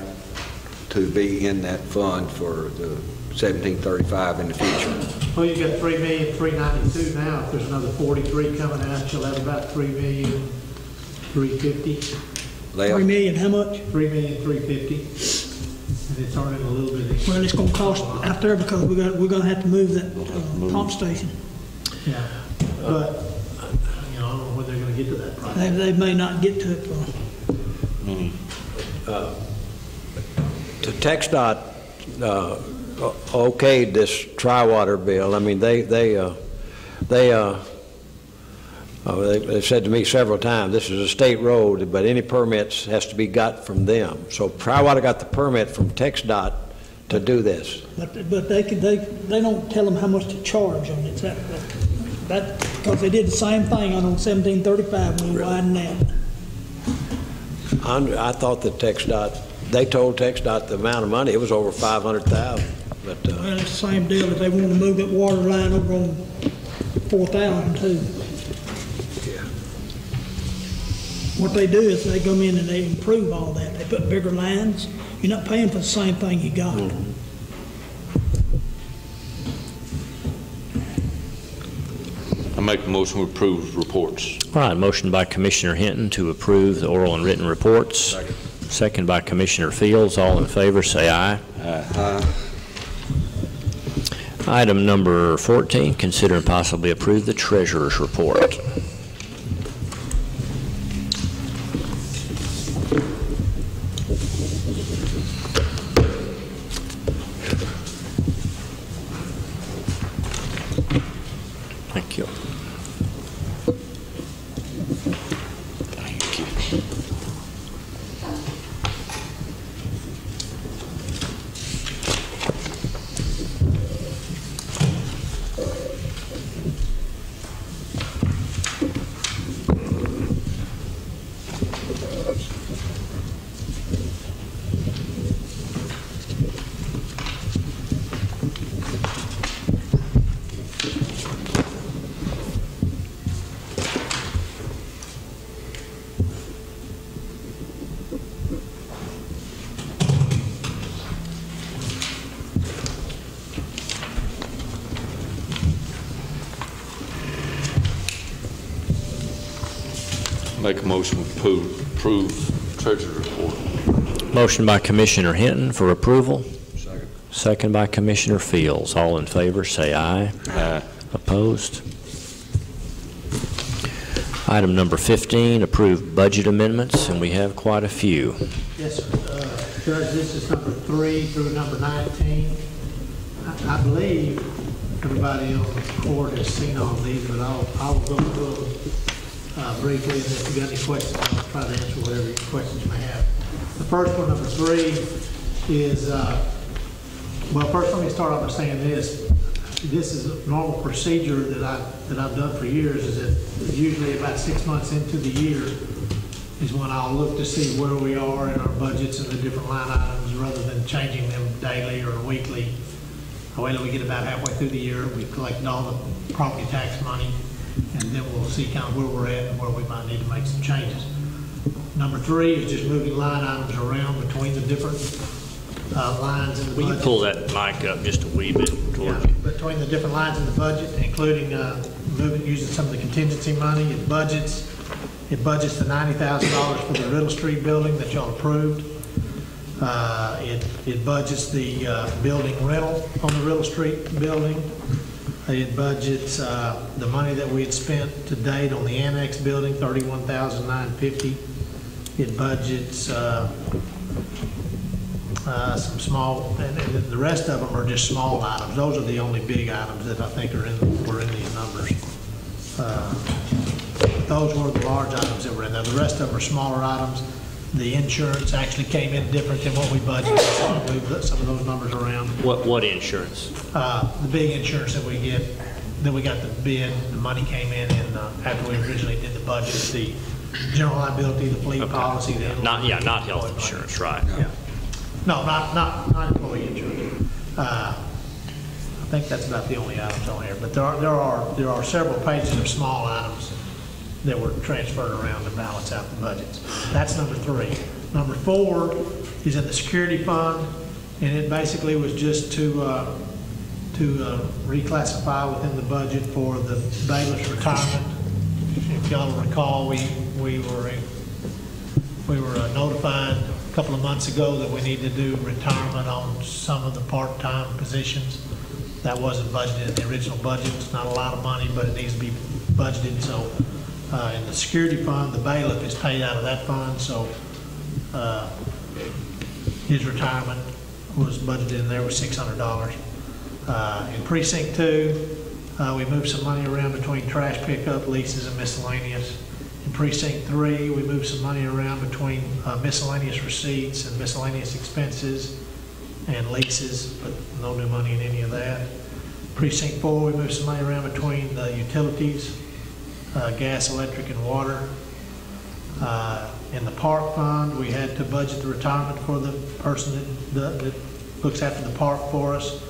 to be in that fund for the 1735 in the future? Well, you got $3,392,000 now. If there's another 43 coming out, you'll have about $3,350,000. $3 million, how much? $3,350,000. And it's earning a little bit. Well, it's going to cost out there because we're going to have to move that pump station. Yeah, but I don't know when they're going to get to that price. They may not get to it for. To TxDOT okayed this tri-water bill. I mean, they said to me several times, this is a state road, but any permits has to be got from them. So tri-water got the permit from TxDOT to do this. But they don't tell them how much to charge on it. That because they did the same thing on 1735 when we widened that. I thought that TxDOT, they told TxDOT the amount of money, it was over $500,000. But well, it's the same deal if they want to move that water line over on 4,000 too. Yeah. What they do is they come in and they improve all that. They put bigger lines. You're not paying for the same thing you got. Mm-hmm. I make the motion to approve reports. All right, motion by Commissioner Hinton to approve the oral and written reports. Second by Commissioner Fields. All in favor, say aye. Aye. Item number 14, consider and possibly approve the treasurer's report. Thank you. Thank you. Make a motion to approve treasurer's report. Motion by Commissioner Hinton for approval. Second. Second by Commissioner Fields. All in favor, say aye. Aye. Opposed? Item number 15, approve budget amendments, and we have quite a few. Yes, sir. Judge, this is number 3 through number 19. I believe everybody on the court has seen all these, but I'll go through them briefly, and if you got any questions, I'll try to answer whatever questions you may have. The first one, number 3, is, well, first let me start off by saying this. This is a normal procedure that I've done for years, is that usually about 6 months into the year is when I'll look to see where we are in our budgets and the different line items rather than changing them daily or weekly. Wait till we get about halfway through the year, we've collected all the property tax money, and then we'll see kind of where we're at and where we might need to make some changes. Number 3 is just moving line items around between the different lines in the budget. Will you pull that mic up just a wee bit towards you? Between the different lines in the budget, including using some of the contingency money. It budgets the $90,000 for the Riddle Street building that y'all approved. It budgets the building rental on the Riddle Street building. It budgets the money that we had spent to date on the annex building, $31,950. It budgets some small, and the rest of them are just small items. Those are the only big items that I think were in these numbers. Those were the large items that were in there. The rest of them are smaller items. The insurance actually came in different than what we budgeted, so we put some of those numbers around. What insurance? The big insurance that we get, that we got the bid, the money came in after we originally did the budget, the general liability, the fleet policy. Not health insurance, right? Yeah. No, not employee insurance. I think that's about the only items on here, but there are several pages of small items that were transferred around to balance out the budgets. That's number 3. Number 4 is in the security fund, and it basically was just to reclassify within the budget for the bailiff's retirement. If y'all recall, we were notified a couple of months ago that we need to do retirement on some of the part-time positions. That wasn't budgeted in the original budget. It's not a lot of money, but it needs to be budgeted. So in the security fund, the bailiff is paid out of that fund. So his retirement was budgeted in there with $600. In precinct 2, we moved some money around between trash pickup, leases, and miscellaneous. In precinct 3, we moved some money around between miscellaneous receipts and miscellaneous expenses and leases, but no new money in any of that. Precinct 4, we moved some money around between the utilities, gas, electric, and water. In the park fund, we had to budget the retirement for the person that looks after the park for us.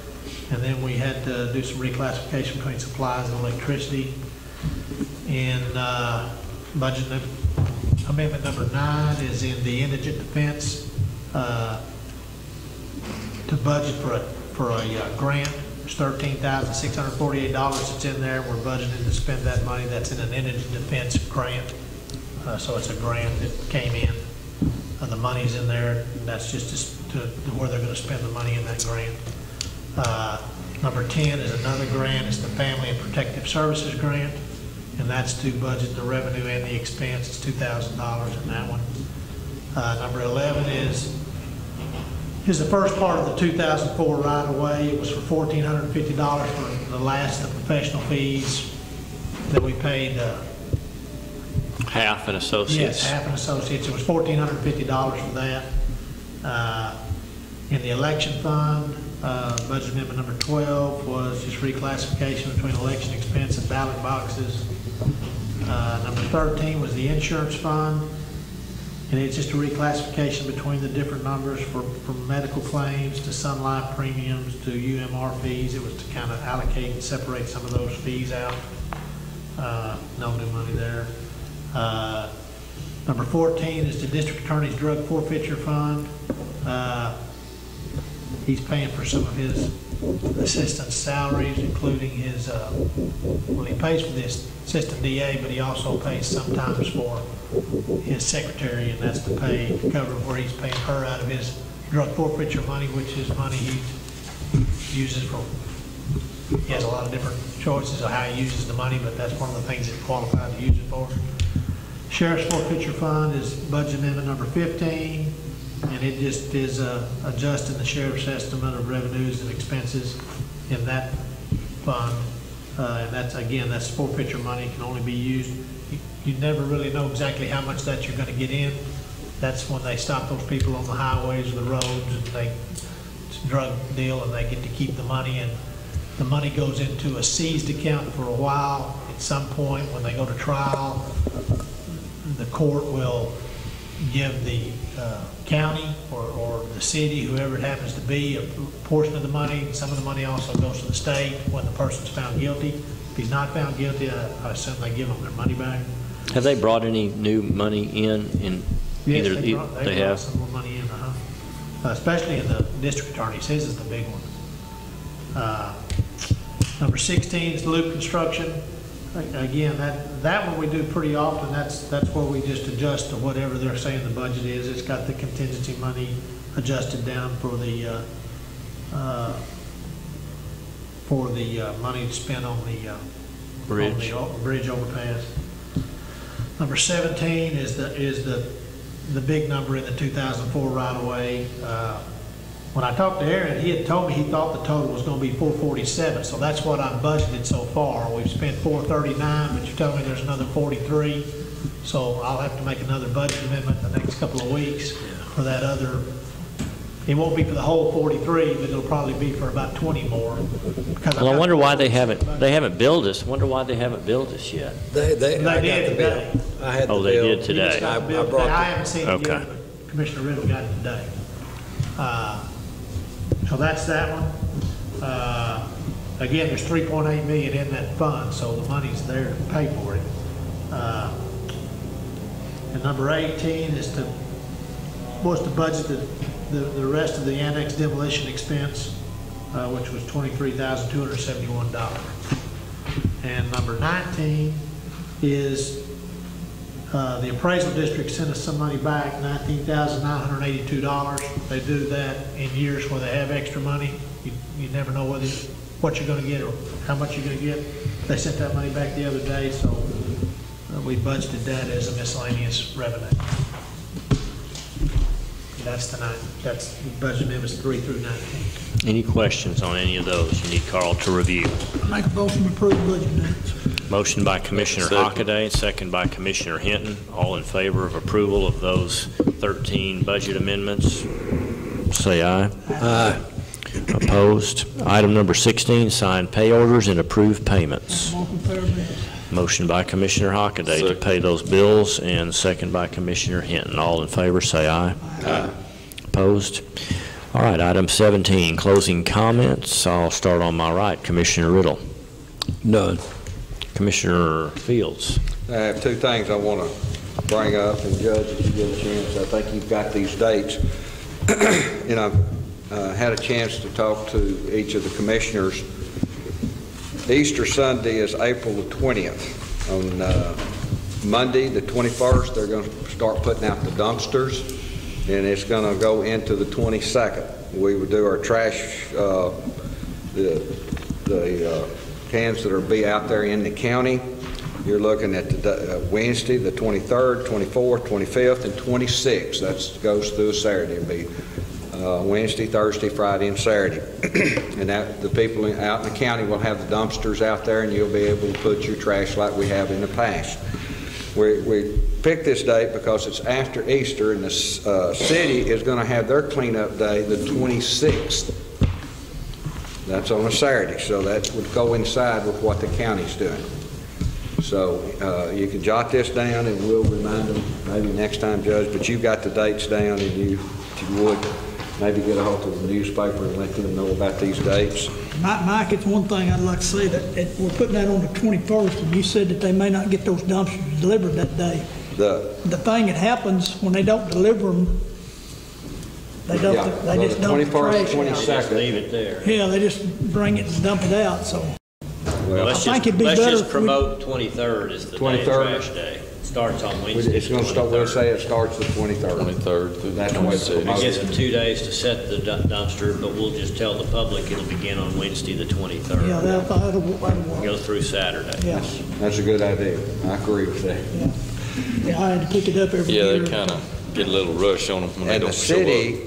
And then we had to do some reclassification between supplies and electricity. In budget amendment number 9 is in the indigent defense to budget for a grant. There's $13,648 that's in there. We're budgeted to spend that money. That's in an indigent defense grant. So it's a grant that came in. The money's in there. And that's just to where they're going to spend the money in that grant. Number 10 is another grant. It's the Family and Protective Services Grant, and that's to budget the revenue and the expense. It's $2,000 in that one. Number 11 is the first part of the 2004 right-of-way. It was for $1,450 for the last of the professional fees that we paid. Half and Associates. Yes, Half and Associates. It was $1,450 for that. In the election fund, budget amendment number 12 was just reclassification between election expense and ballot boxes. Number 13 was the insurance fund, and it's just a reclassification between the different numbers from medical claims to Sun Life premiums to UMR fees. It was to kind of allocate and separate some of those fees out. No new money there. Number 14 is the District Attorney's Drug Forfeiture Fund. He's paying for some of his assistant's salaries, including his, well, he pays for the assistant DA, but he also pays sometimes for his secretary, and that's to cover where he's paying her out of his drug forfeiture money, which is money he uses for, he has a lot of different choices of how he uses the money, but that's one of the things he's qualified to use it for. Sheriff's Forfeiture Fund is budget amendment number 15, and it just is adjusting the sheriff's estimate of revenues and expenses in that fund. And that's, again, that's forfeiture money, can only be used. You never really know exactly how much that you're going to get in. That's when they stop those people on the highways or the roads, and it's a drug deal, and they get to keep the money, and the money goes into a seized account for a while. At some point, when they go to trial, the court will give the county or the city, whoever it happens to be, a portion of the money. Some of the money also goes to the state when the person's found guilty. If he's not found guilty, I assume they give them their money back. Have they brought any new money in Yes, either? they brought have some more money in, especially in the district attorney's. His is the big one. Number 16 is loop construction. Again, that one we do pretty often. That's where we just adjust to whatever they're saying the budget is. It's got the contingency money adjusted down for the money to spend on the bridge overpass. Number 17 is the big number in the 2004 right-of-way. When I talked to Aaron, he had told me he thought the total was going to be 447, so that's what I've budgeted so far. We've spent 439, but you told me there's another 43, so I'll have to make another budget amendment in the next couple of weeks for that other. It won't be for the whole 43, but it'll probably be for about 20 more. Well, I wonder why they haven't billed us. Wonder why they haven't billed us yet. They did today. I had the Oh, they bill. did today. I haven't seen it Okay. yet, but Commissioner Riddle got it today. So that's that one. Again, there's $3.8 million in that fund, so the money's there to pay for it. And number 18 is to budget the rest of the annex demolition expense, which was $23,271. And number 19 is the appraisal district sent us some money back, $19,982. They do that in years where they have extra money. You never know what you're going to get or how much you're going to get. They sent that money back the other day, so we budgeted that as a miscellaneous revenue. That's tonight. That's budget amendments 3 through 19. Any questions on any of those you need Carl to review? Make a motion to approve budget amendments. Motion by Commissioner Hockaday, second by Commissioner Hinton. All in favor of approval of those 13 budget amendments, say aye. Aye. Opposed? Item number 16, sign pay orders and approve payments. Motion to pay our bills. Motion by Commissioner Hockaday to pay those bills, and second by Commissioner Hinton. All in favor, say aye. Aye. Opposed? All right, item 17, closing comments. I'll start on my right. Commissioner Riddle. None. Commissioner Fields. I have two things I want to bring up, and Judge, if you get a chance, I think you've got these dates. And I've had a chance to talk to each of the commissioners. Easter Sunday is April the 20th. On Monday, the 21st, they're going to start putting out the dumpsters, and it's going to go into the 22nd. We would do our trash, the the cans that will be out there in the county. You're looking at the Wednesday, the 23rd, 24th, 25th, and 26th. That goes through a Saturday. It'll be Wednesday, Thursday, Friday, and Saturday. And the people out in the county will have the dumpsters out there, and you'll be able to put your trash like we have in the past. We picked this date because it's after Easter, and the city is going to have their cleanup day the 26th. That's on a Saturday, so that would coincide with what the county's doing. So you can jot this down, and we'll remind them maybe next time, Judge, but you've got the dates down, and if you would, maybe get a hold of the newspaper and let them know about these dates. Mike, it's one thing I'd like to say, that we're putting that on the 21st, and you said that they may not get those dumpsters delivered that day. The thing that happens when they don't deliver them, they just dump the trash 22nd. Just leave it there. Yeah, they just bring it and dump it out, so. Well, Let's just promote 23rd as the day of trash day. Starts on Wednesday. It's going to start, we'll say it starts the 23rd. 23rd through the That's the way it's 26th. promoted. It gives them 2 days to set the dumpster, but we'll just tell the public it'll begin on Wednesday, the 23rd. Yeah, that'll work. Go through Saturday. Yeah, That's a good idea. I agree with that. yeah, I had to pick it up every year. Yeah, they kind of get a little rush on them when they And don't the show up. city,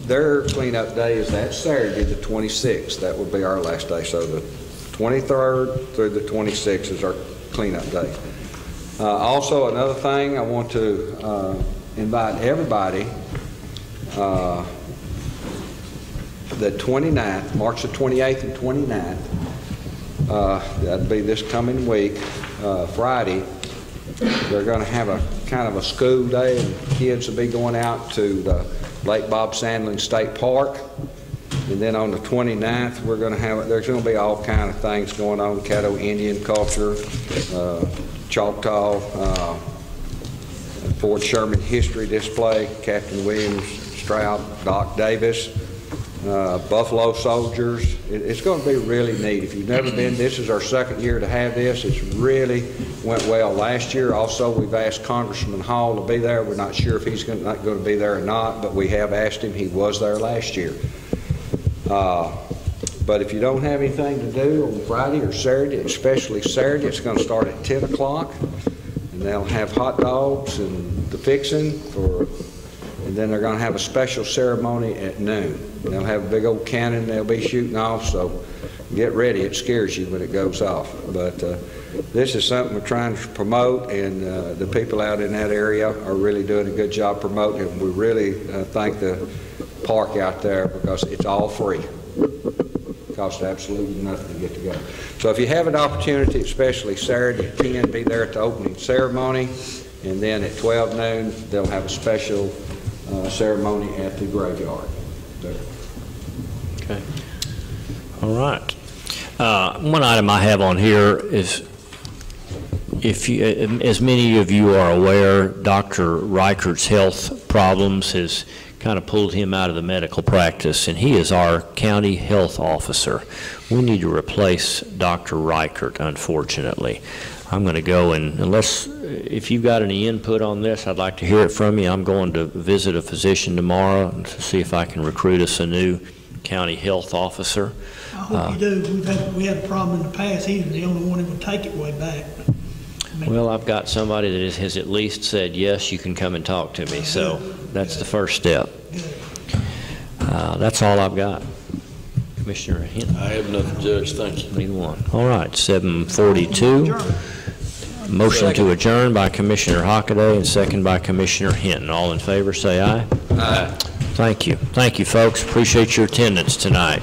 their cleanup day is that Saturday, the 26th. That would be our last day. So the 23rd through the 26th is our cleanup day. Also, another thing, I want to invite everybody, the 29th, March the 28th and 29th, that'd be this coming week, Friday. They're going to have a kind of a school day, and kids will be going out to the Lake Bob Sandlin State Park. And then on the 29th, we're going to have, there's going to be all kind of things going on, Caddo Indian culture, Choctaw, Fort Sherman history display, Captain Williams Stroud, Doc Davis, Buffalo Soldiers. It's going to be really neat. If you've never been, this is our second year to have this. It's really went well last year. Also, we've asked Congressman Hall to be there. We're not sure if he's not going to be there or not, but we have asked him. He was there last year. But if you don't have anything to do on Friday or Saturday, especially Saturday, it's going to start at 10 o'clock. And they'll have hot dogs and the fixing and then they're going to have a special ceremony at noon. And they'll have a big old cannon they'll be shooting off, so get ready. It scares you when it goes off. But this is something we're trying to promote, and the people out in that area are really doing a good job promoting it. We really thank the park out there because it's all free. It costs absolutely nothing to get to go. So if you have an opportunity, especially Saturday at 10, be there at the opening ceremony, and then at 12 noon, they'll have a special ceremony at the graveyard. There. Okay. All right. One item I have on here is, if you, as many of you are aware, Dr. Reichert's health problems has kind of pulled him out of the medical practice, and he is our county health officer. We need to replace Dr. Reichert, unfortunately. I'm going to go, and if you've got any input on this, I'd like to hear it from you. I'm going to visit a physician tomorrow to see if I can recruit us a new county health officer. I hope you do. We had a problem in the past. He was the only one who would take it way back. Well, I've got somebody that has at least said, yes, you can come and talk to me. So that's the first step. That's all I've got. Commissioner Hinton? I have nothing, Judge. Thank you. Neither one. All right, 7:42. Motion to adjourn by Commissioner Hockaday and second by Commissioner Hinton. All in favor, say aye. Aye. Thank you. Thank you, folks. Appreciate your attendance tonight.